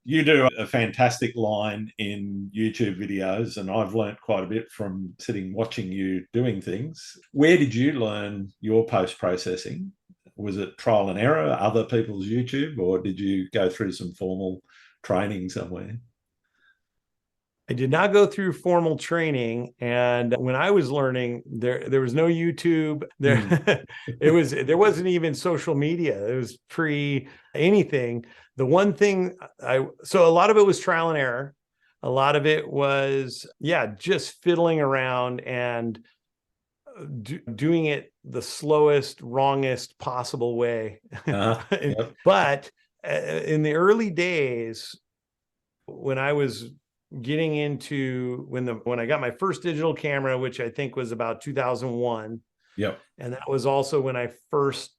you do a fantastic line in YouTube videos, and I've learnt quite a bit from sitting watching you doing things. Where did you learn your post-processing? was it trial and error, other people's YouTube, or did you go through some formal training somewhere? I did not go through formal training, and when I was learning, there was no YouTube. There wasn't even social media. It was pre anything. The one thing so a lot of it was trial and error. A lot of it was just fiddling around and doing it the slowest, wrongest possible way. Yep. But in the early days, when I was getting into when I got my first digital camera, which I think was about 2001. Yep. And that was also when I first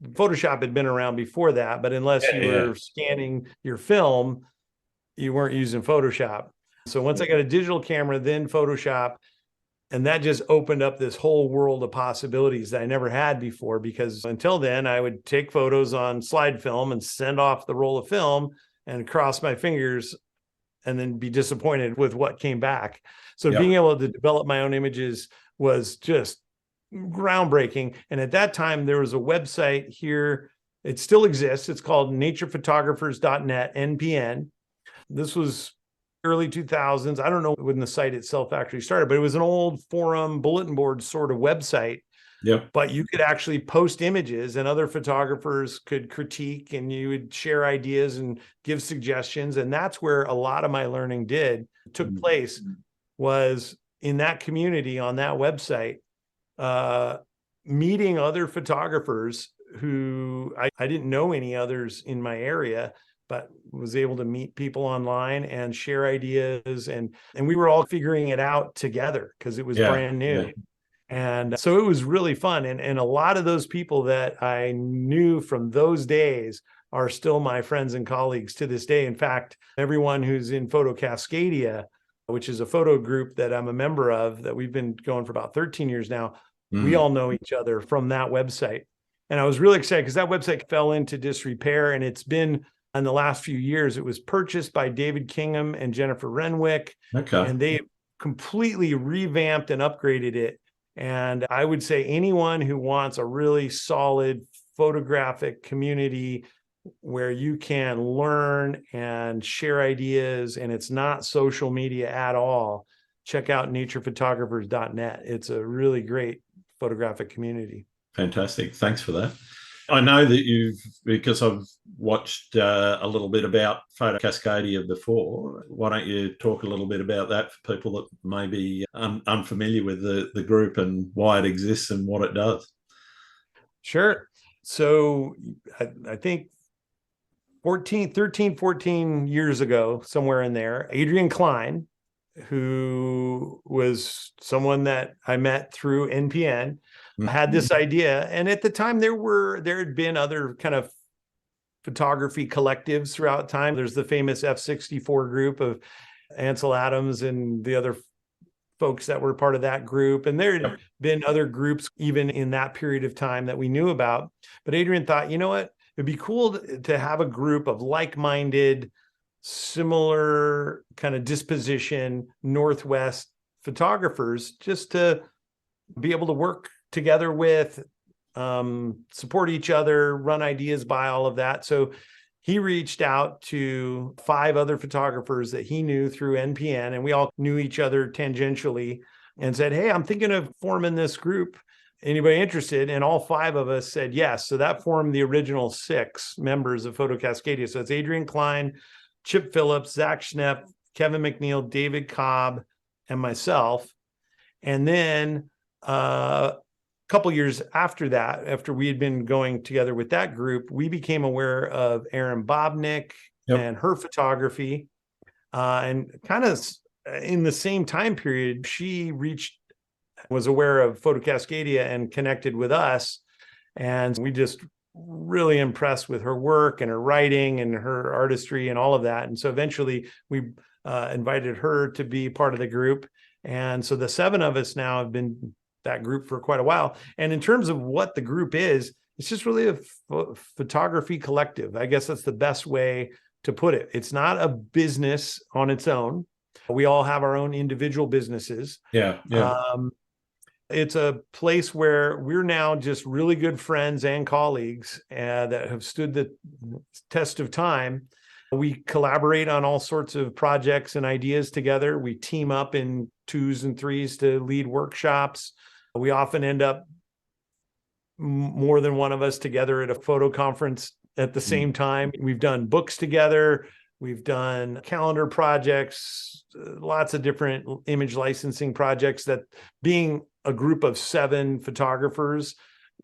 Photoshop had been around before that, but unless you were scanning your film, you weren't using Photoshop. So once I got a digital camera, then Photoshop, and that just opened up this whole world of possibilities that I never had before, because until then I would take photos on slide film and send off the roll of film and cross my fingers and then be disappointed with what came back. So being able to develop my own images was just groundbreaking. And at that time, there was a website here. It still exists. It's called naturephotographers.net, NPN. This was early 2000s. I don't know when the site itself actually started, but it was an old forum bulletin board sort of website. Yep. But you could actually post images and other photographers could critique, and you would share ideas and give suggestions. And that's where a lot of my learning took place, was in that community on that website, meeting other photographers who I didn't know any others in my area, but was able to meet people online and share ideas. And we were all figuring it out together because it was brand new. Yeah. And so it was really fun. And a lot of those people that I knew from those days are still my friends and colleagues to this day. In fact, everyone who's in Photo Cascadia, which is a photo group that I'm a member of, that we've been going for about 13 years now, we all know each other from that website. And I was really excited because that website fell into disrepair. And it's been, in the last few years, it was purchased by David Kingham and Jennifer Renwick. Okay. And they completely revamped and upgraded it. And I would say anyone who wants a really solid photographic community where you can learn and share ideas, and it's not social media at all, check out naturephotographers.net. It's a really great photographic community. Fantastic. Thanks for that. I know that because I've watched a little bit about Photo Cascadia before. Why don't you talk a little bit about that for people that may be unfamiliar with the group and why it exists and what it does? Sure. So I think 14 years ago, somewhere in there, Adrian Klein, who was someone that I met through NPN, had this idea. And at the time there had been other kind of photography collectives throughout time. There's the famous F64 group of Ansel Adams and the other folks that were part of that group. And there had been other groups even in that period of time that we knew about. But Adrian thought, you know what, it'd be cool to have a group of like-minded, similar kind of disposition, Northwest photographers, just to be able to work together with, support each other, run ideas by, all of that. So he reached out to 5 other photographers that he knew through NPN, and we all knew each other tangentially, and said, hey, I'm thinking of forming this group. Anybody interested? And all 5 of us said yes. So that formed the original 6 members of Photo Cascadia. So it's Adrian Klein, Chip Phillips, Zach Schnepp, Kevin McNeil, David Cobb, and myself. And then couple years after that, after we had been going together with that group, we became aware of Erin Bobnick and her photography. And kind of in the same time period, she was aware of Photo Cascadia and connected with us. And we just really impressed with her work and her writing and her artistry and all of that. And so eventually we invited her to be part of the group. And so the 7 of us now have been that group for quite a while. And in terms of what the group is, it's just really a photography collective. I guess that's the best way to put it. It's not a business on its own. We all have our own individual businesses. Yeah. It's a place where we're now just really good friends and colleagues that have stood the test of time. We collaborate on all sorts of projects and ideas together. We team up in 2s and 3s to lead workshops. We often end up more than one of us together at a photo conference at the same time. We've done books together. We've done calendar projects, lots of different image licensing projects. That being a group of 7 photographers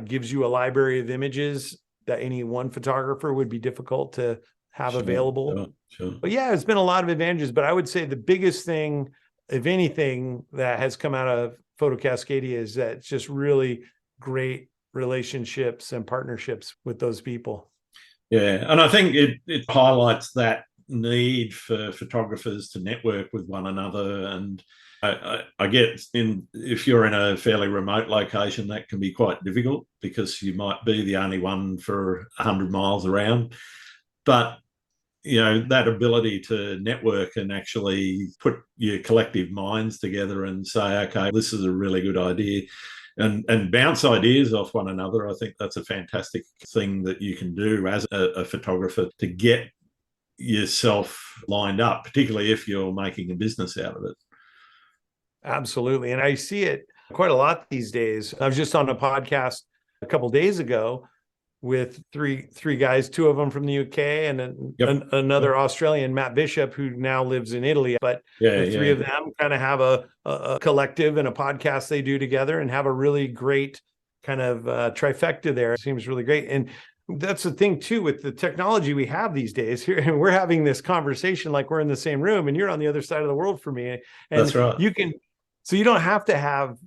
gives you a library of images that any one photographer would be difficult to have available. Sure. But yeah, it's been a lot of advantages. But I would say the biggest thing, if anything, that has come out of Photo Cascadia is that it's just really great relationships and partnerships with those people. Yeah, and I think it highlights that need for photographers to network with one another. And I get if you're in a fairly remote location, that can be quite difficult because you might be the only one for 100 miles around. But that ability to network and actually put your collective minds together and say, okay, this is a really good idea, and bounce ideas off one another. I think that's a fantastic thing that you can do as a photographer to get yourself lined up, particularly if you're making a business out of it. Absolutely. And I see it quite a lot these days. I was just on a podcast a couple of days ago with three guys, 2 of them from the UK and then another Australian, Matt Bishop, who now lives in Italy. But the 3 of them kind of have a collective and a podcast they do together and have a really great kind of trifecta there. It seems really great. And that's the thing too, with the technology we have these days here, and we're having this conversation like we're in the same room and you're on the other side of the world for me. And that's right. So you don't have to have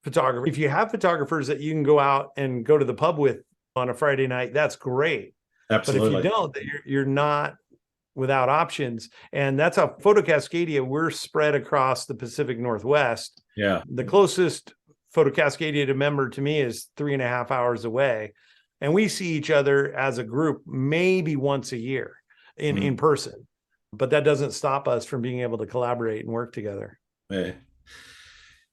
photographers. If you have photographers that you can go out and go to the pub with on a Friday night, that's great. Absolutely. But if you don't, you're not without options. And that's how Photo Cascadia, we're spread across the Pacific Northwest. Yeah. The closest Photo Cascadia member to me is 3.5 hours away. And we see each other as a group maybe once a year in person. But that doesn't stop us from being able to collaborate and work together. Yeah.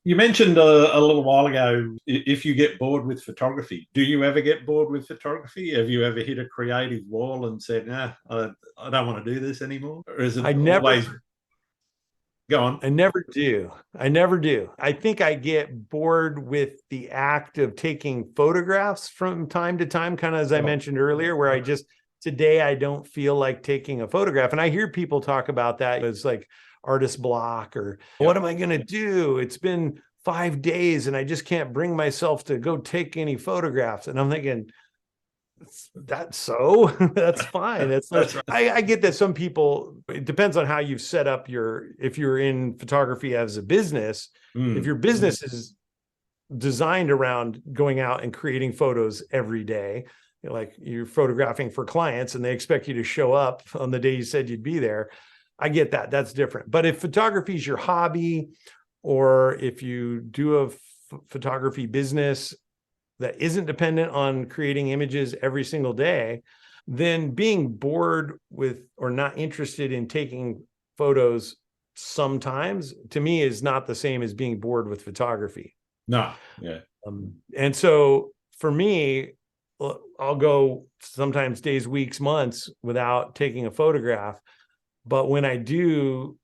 You mentioned a little while ago, if you get bored with photography, do you ever get bored with photography? Have you ever hit a creative wall and said, nah, I don't want to do this anymore? Or is it always... Go on. I never do. I think I get bored with the act of taking photographs from time to time, kind of as I mentioned earlier, where today I don't feel like taking a photograph. And I hear people talk about that as like artist block or what am I going to do? It's been 5 days and I just can't bring myself to go take any photographs. And I'm thinking, that's fine. That's right. I get that some people, it depends on how you've set up if you're in photography as a business, if your business is designed around going out and creating photos every day, like you're photographing for clients and they expect you to show up on the day you said you'd be there. I get that. That's different. But if photography is your hobby, or if you do a photography business that isn't dependent on creating images every single day, then being bored with or not interested in taking photos sometimes, to me, is not the same as being bored with photography. No. Yeah. And so for me, I'll go sometimes days, weeks, months without taking a photograph. But when I do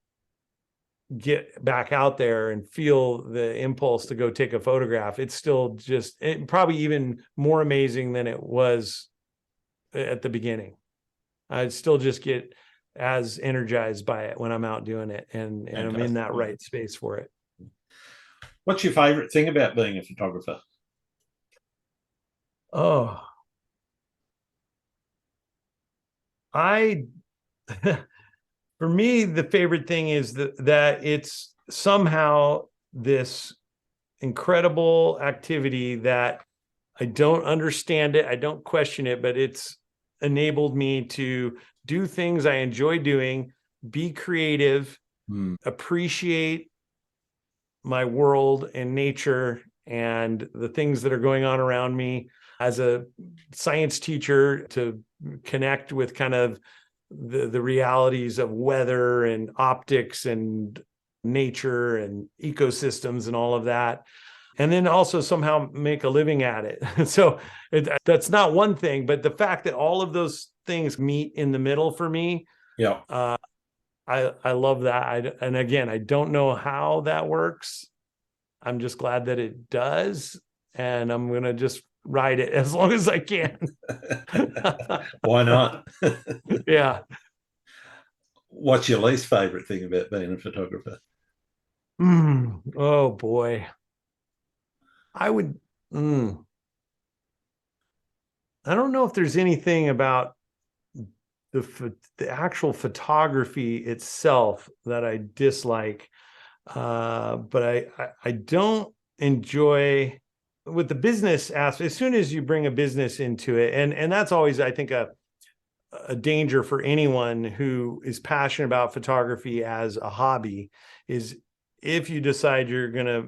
get back out there and feel the impulse to go take a photograph, it's still probably even more amazing than it was at the beginning. I still just get as energized by it when I'm out doing it and I'm in that right space for it. What's your favorite thing about being a photographer? Oh, for me, the favorite thing is that it's somehow this incredible activity that I don't understand it. I don't question it, but it's enabled me to do things I enjoy doing, be creative, appreciate my world and nature and the things that are going on around me. As a science teacher, to connect with kind of the realities of weather and optics and nature and ecosystems and all of that. and then also somehow make a living at it. So that's not one thing, but the fact that all of those things meet in the middle for me, Yeah. I love that. And again, I don't know how that works. I'm just glad that it does, and I'm gonna just ride it as long as I can. Why not? Yeah. What's your least favorite thing about being a photographer? Oh boy. I would. I don't know if there's anything about the actual photography itself that I dislike, but I don't enjoy with the business aspect. As soon as you bring a business into it, and that's always, I think, a danger for anyone who is passionate about photography as a hobby, is if you decide you're going to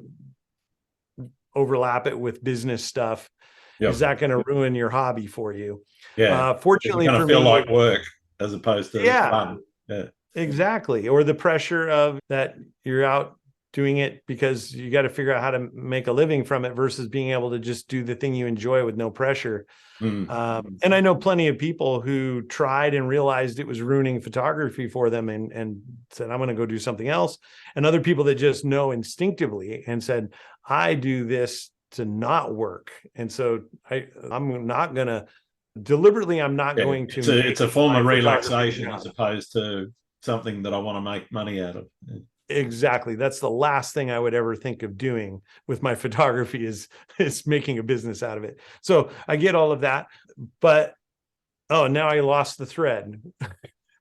overlap it with business stuff, is that going to ruin your hobby for you? Yeah. Fortunately It's going for to feel me, like work as opposed to fun. Yeah. Exactly. Or the pressure of that you're out doing it because you got to figure out how to make a living from it versus being able to just do the thing you enjoy with no pressure. And I know plenty of people who tried and realized it was ruining photography for them and said, I'm going to go do something else. And other people that just know instinctively and said, I do this to not work. And so I'm not going to deliberately, I'm not going to. It's a form of relaxation as opposed to something that I want to make money out of. Yeah. Exactly. That's the last thing I would ever think of doing with my photography is making a business out of it. So I get all of that, but now I lost the thread.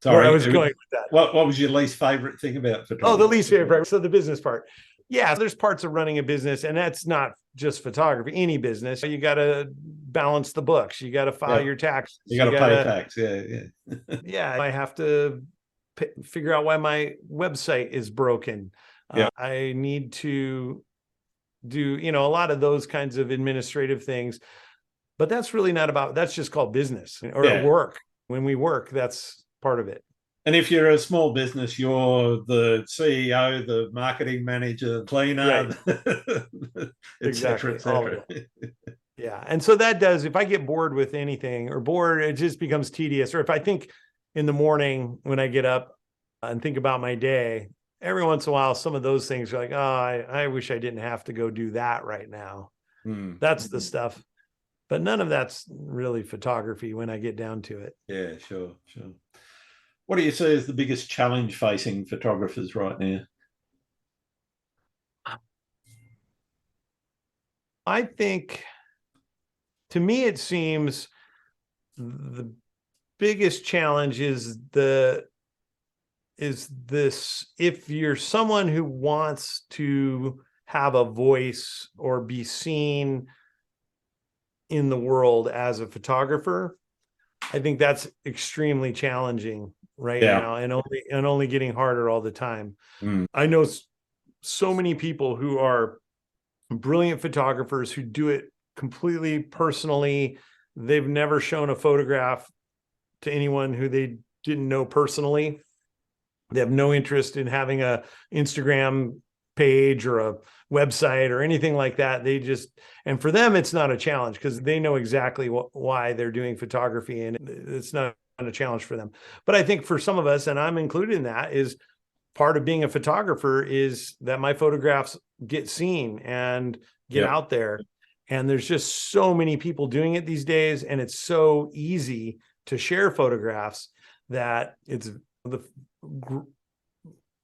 Sorry, where I was going with that. What was your least favorite thing about photography? The least favorite. So the business part. Yeah, there's parts of running a business, and that's not just photography. Any business, you got to balance the books. You got to file your taxes. You got to pay tax. Yeah. Yeah, I have to figure out why my website is broken. I need to do, a lot of those kinds of administrative things, but that's really not about, that's just called business or work. When we work, that's part of it. And if you're a small business, you're the CEO, the marketing manager, cleaner, right. Exactly. Yeah. And so that does, if I get bored with anything or bored, it just becomes tedious. Or if I think in the morning when I get up and think about my day, every once in a while, some of those things are like, I wish I didn't have to go do that right now. That's the stuff. But none of that's really photography when I get down to it. Yeah, sure. What do you see as the biggest challenge facing photographers right now? I think, to me, it seems the biggest challenge is this: if you're someone who wants to have a voice or be seen in the world as a photographer, I think that's extremely challenging right now, and only getting harder all the time. I know so many people who are brilliant photographers who do it completely personally. They've never shown a photograph to anyone who they didn't know personally. They have no interest in having a Instagram page or a website or anything like that. And for them, it's not a challenge because they know exactly why they're doing photography, and it's not a challenge for them. But I think for some of us, and I'm included in that, is part of being a photographer is that my photographs get seen and get out there. And there's just so many people doing it these days, and it's so easy to share photographs that it's the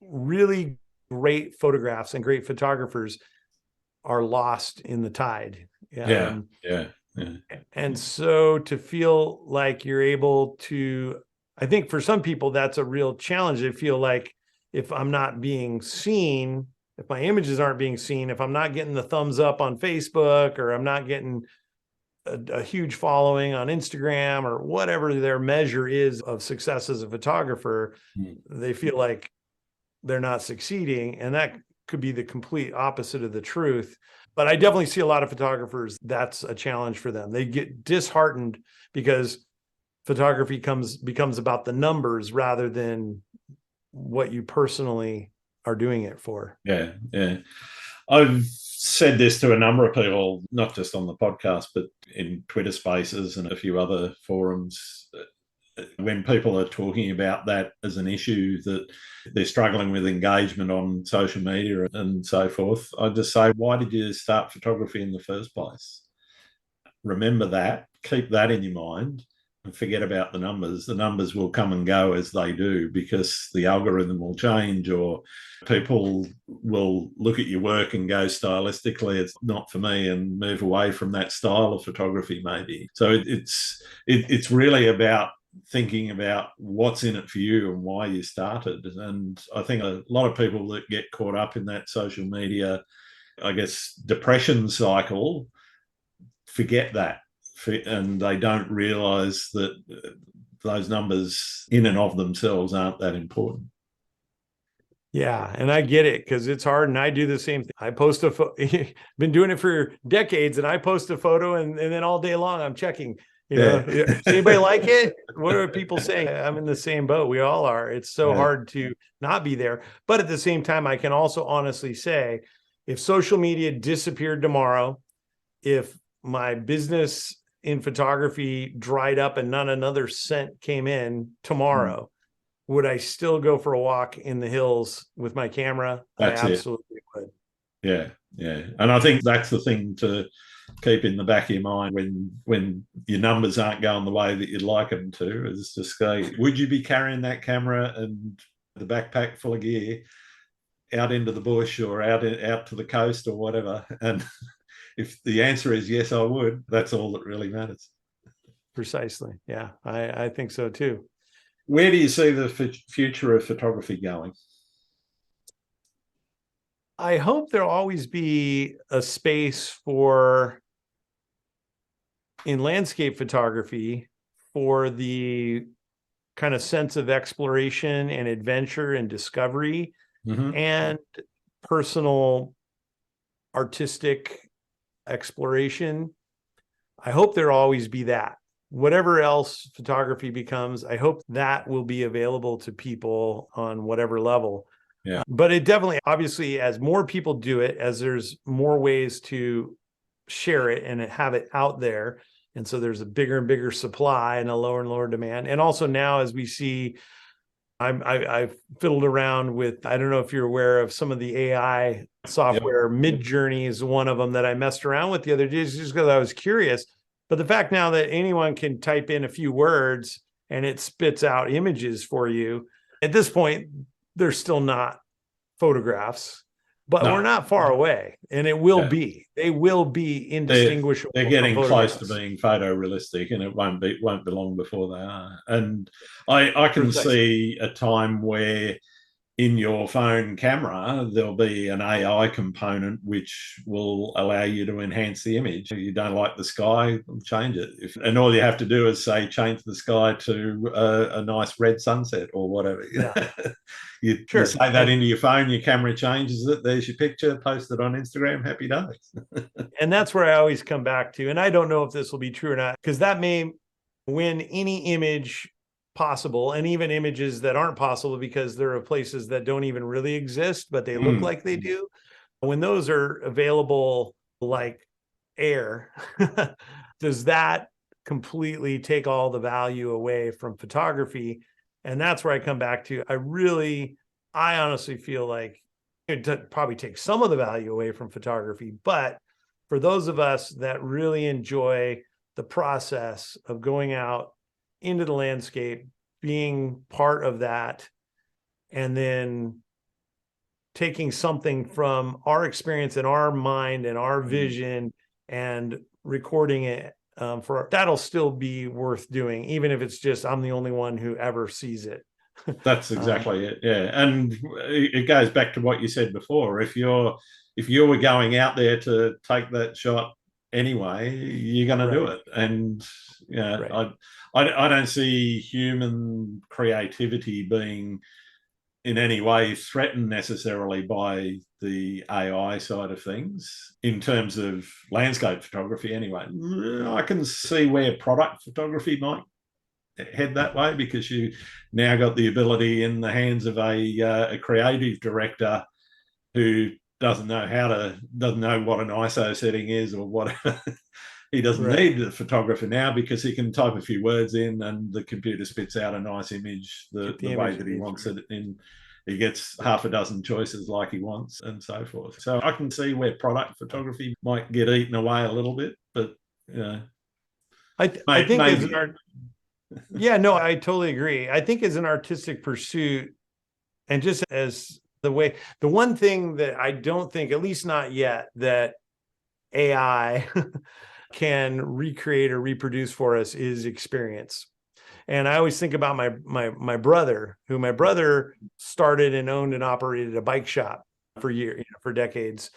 really great photographs and great photographers are lost in the tide. And so to feel like you're able to, I think for some people, that's a real challenge. They feel like if I'm not being seen, if my images aren't being seen, if I'm not getting the thumbs up on Facebook, or I'm not getting a huge following on Instagram, or whatever their measure is of success as a photographer, they feel like they're not succeeding. And that could be the complete opposite of the truth. But I definitely see a lot of photographers, that's a challenge for them. They get disheartened because photography becomes about the numbers rather than what you personally are doing it for. I've said this to a number of people, not just on the podcast, but in Twitter Spaces and a few other forums. When people are talking about that as an issue, that they're struggling with engagement on social media and so forth, I just say, why did you start photography in the first place? Remember that, keep that in your mind, and forget about the numbers. The numbers will come and go as they do, because the algorithm will change, or people will look at your work and go, stylistically, it's not for me, and move away from that style of photography maybe. So it's really about thinking about what's in it for you and why you started. And I think a lot of people that get caught up in that social media, I guess, depression cycle, forget that, and they don't realize that those numbers in and of themselves aren't that important. Yeah, and I get it, because it's hard, and I do the same thing. I post a photo, been doing it for decades, and I post a photo, and then all day long I'm checking, does anybody like it? What are people saying? I'm in the same boat. We all are. It's so hard to not be there. But at the same time, I can also honestly say, if social media disappeared tomorrow, if my business in photography dried up and not another cent came in tomorrow, would I still go for a walk in the hills with my camera? That's I absolutely would. Yeah. And I think that's the thing to keep in the back of your mind when your numbers aren't going the way that you'd like them to, is just say, would you be carrying that camera and the backpack full of gear out into the bush or out to the coast or whatever? And if the answer is yes, I would, that's all that really matters. Precisely. Yeah, I think so too. Where do you see the future of photography going? I hope there'll always be a space for, in landscape photography, for the kind of sense of exploration and adventure and discovery and personal artistic exploration. I hope there'll always be that. Whatever else photography becomes, I hope that will be available to people on whatever level. Yeah. But it definitely, obviously, as more people do it, as there's more ways to share it and have it out there, and so there's a bigger and bigger supply and a lower and lower demand. And also now, as we see, I've fiddled around with, I don't know if you're aware of some of the AI software. Midjourney is one of them that I messed around with the other day just because I was curious. But the fact now that anyone can type in a few words and it spits out images for you, at this point, they're still not photographs, but we're not far away, and it will be. They will be indistinguishable. They're getting close to being photorealistic, and it won't be long before they are. And I can see a time where in your phone camera there'll be an AI component which will allow you to enhance the image. If you don't like the sky, change it. And all you have to do is say, change the sky to a nice red sunset or whatever. Yeah. You say that into your phone, your camera changes it. There's your picture, post it on Instagram. Happy days. And that's where I always come back to. And I don't know if this will be true or not, because that may win any image possible, and even images that aren't possible because there are places that don't even really exist, but they look like they do. When those are available like air, does that completely take all the value away from photography? And that's where I come back to. I honestly feel like it probably takes some of the value away from photography, but for those of us that really enjoy the process of going out into the landscape, being part of that, and then taking something from our experience and our mind and our vision and recording it, that'll still be worth doing, even if it's just I'm the only one who ever sees it. That's exactly it. Yeah. And it goes back to what you said before. If you were going out there to take that shot anyway, you're going to do it. And I don't see human creativity being in any way threatened necessarily by the AI side of things in terms of landscape photography anyway. I can see where product photography might head that way, because you now got the ability in the hands of a creative director who doesn't know what an ISO setting is or whatever. He doesn't Right. need a photographer now because he can type a few words in and the computer spits out a nice image the way that he wants it. And he gets half a dozen choices like he wants and so forth. So I can see where product photography might get eaten away a little bit, but you know, I think maybe. as an art, yeah, no, I totally agree. I think as an artistic pursuit, and just as the one thing that I don't think, at least not yet, that AI can recreate or reproduce for us is experience. And I always think about my brother, who my brother started and owned and operated a bike shop for years, for decades.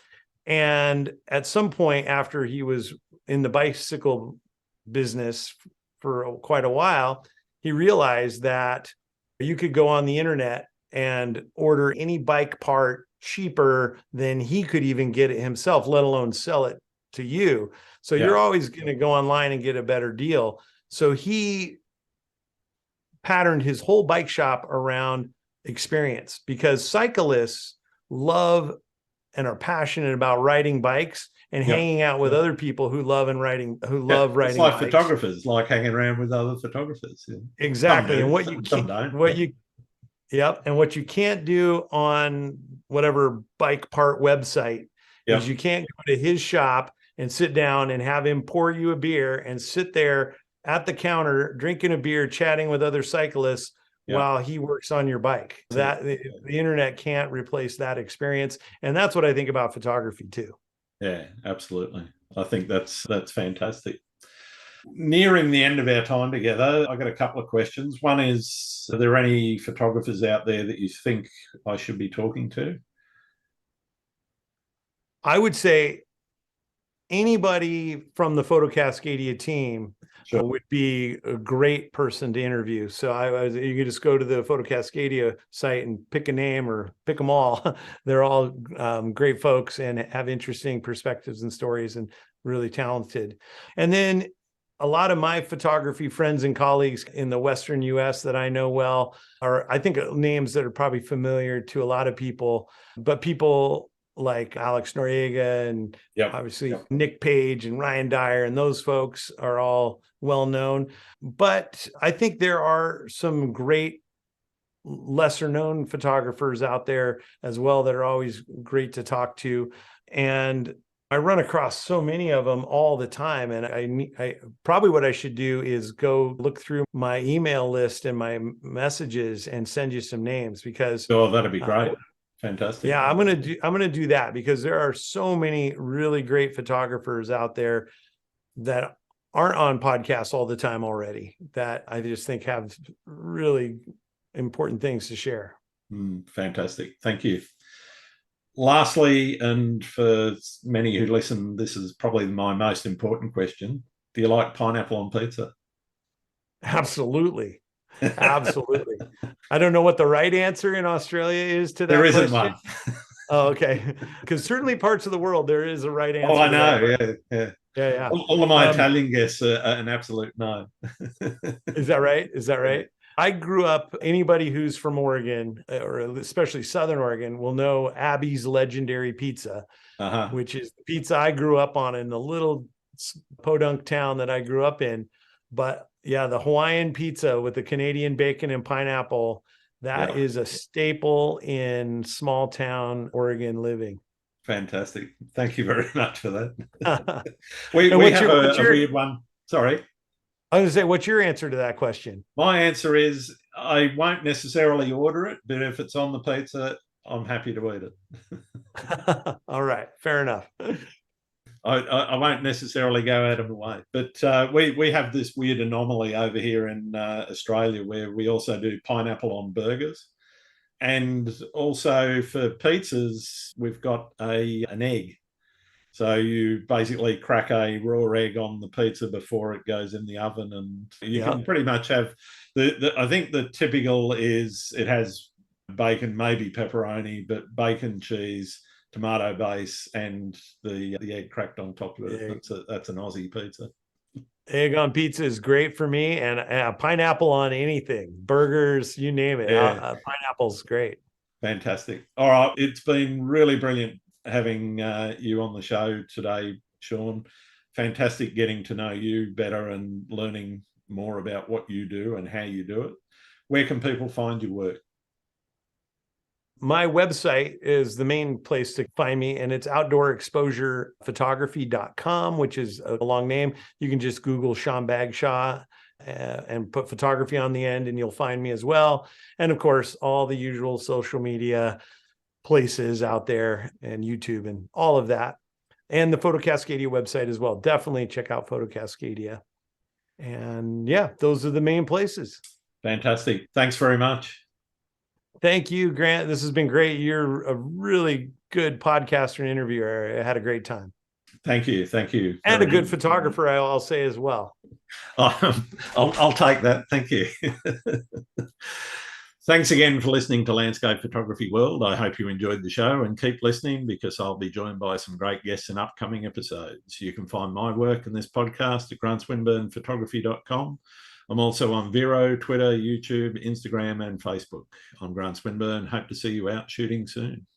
And at some point after he was in the bicycle business for quite a while, he realized that you could go on the internet and order any bike part cheaper than he could even get it himself, let alone sell it to you. So you're always going to go online and get a better deal. So he patterned his whole bike shop around experience, because cyclists love and are passionate about riding bikes and hanging out with other people who love riding It's like bikes. photographers like hanging around with other photographers. Exactly. And what you can't do on whatever bike part website is you can't go to his shop and sit down and have him pour you a beer and sit there at the counter drinking a beer, chatting with other cyclists while he works on your bike. That the internet can't replace that experience. And that's what I think about photography too. Yeah, absolutely. I think that's fantastic. Nearing the end of our time together, I've got a couple of questions. One is, are there any photographers out there that you think I should be talking to? I would say anybody from the Photo Cascadia team would be a great person to interview. So you can just go to the Photo Cascadia site and pick a name or pick them all. They're all great folks and have interesting perspectives and stories and really talented. And then a lot of my photography friends and colleagues in the Western US that I know well are, I think, names that are probably familiar to a lot of people, but people like Alex Noriega and obviously Nick Page and Ryan Dyer, and those folks are all well known. But I think there are some great lesser known photographers out there as well that are always great to talk to. And I run across so many of them all the time. And I probably what I should do is go look through my email list and my messages and send you some names, because that'd be great. Fantastic. Yeah, I'm gonna do that, because there are so many really great photographers out there that aren't on podcasts all the time already, that I just think have really important things to share. Fantastic. Thank you. Lastly, and for many who listen, this is probably my most important question. Do you like pineapple on pizza? Absolutely. Absolutely. I don't know what the right answer in Australia is to that. There isn't one. Oh, okay. Because certainly parts of the world there is a right answer. Oh, I know. Yeah. All of my Italian guests are an absolute no. Is that right? Is that right? I grew up, anybody who's from Oregon, or especially Southern Oregon, will know Abby's Legendary Pizza, which is the pizza I grew up on in the little podunk town that I grew up in. But yeah, the Hawaiian pizza with the Canadian bacon and pineapple, that is a staple in small town Oregon living. Fantastic. Thank you very much for that. we have a weird one. Sorry. I was going to say, what's your answer to that question? My answer is I won't necessarily order it, but if it's on the pizza, I'm happy to eat it. All right. Fair enough. I won't necessarily go out of the way, but we have this weird anomaly over here in Australia where we also do pineapple on burgers, and also for pizzas we've got an egg. So you basically crack a raw egg on the pizza before it goes in the oven, and you can pretty much have I think the typical is it has bacon, maybe pepperoni, but bacon, cheese, tomato base, and the egg cracked on top of it. That's an Aussie pizza. Egg on pizza is great for me, and pineapple on anything, burgers, you name it. Pineapple's great. Fantastic. All right, it's been really brilliant having you on the show today, Sean. Fantastic getting to know you better and learning more about what you do and how you do it. Where can people find your work? My website is the main place to find me, and it's outdoorexposurephotography.com, which is a long name. You can just Google Sean Bagshaw and put photography on the end, and you'll find me as well. And of course, all the usual social media places out there and YouTube and all of that. And the Photo Cascadia website as well. Definitely check out Photo Cascadia. And yeah, those are the main places. Fantastic. Thanks very much. Thank you, Grant. This has been great. You're a really good podcaster and interviewer. I had a great time. Thank you. Thank you. And a good photographer, I'll say as well. I'll take that. Thank you. Thanks again for listening to Landscape Photography World. I hope you enjoyed the show, and keep listening because I'll be joined by some great guests in upcoming episodes. You can find my work in this podcast at grantswinburnphotography.com. I'm also on Vero, Twitter, YouTube, Instagram, and Facebook. I'm Grant Swinburne. Hope to see you out shooting soon.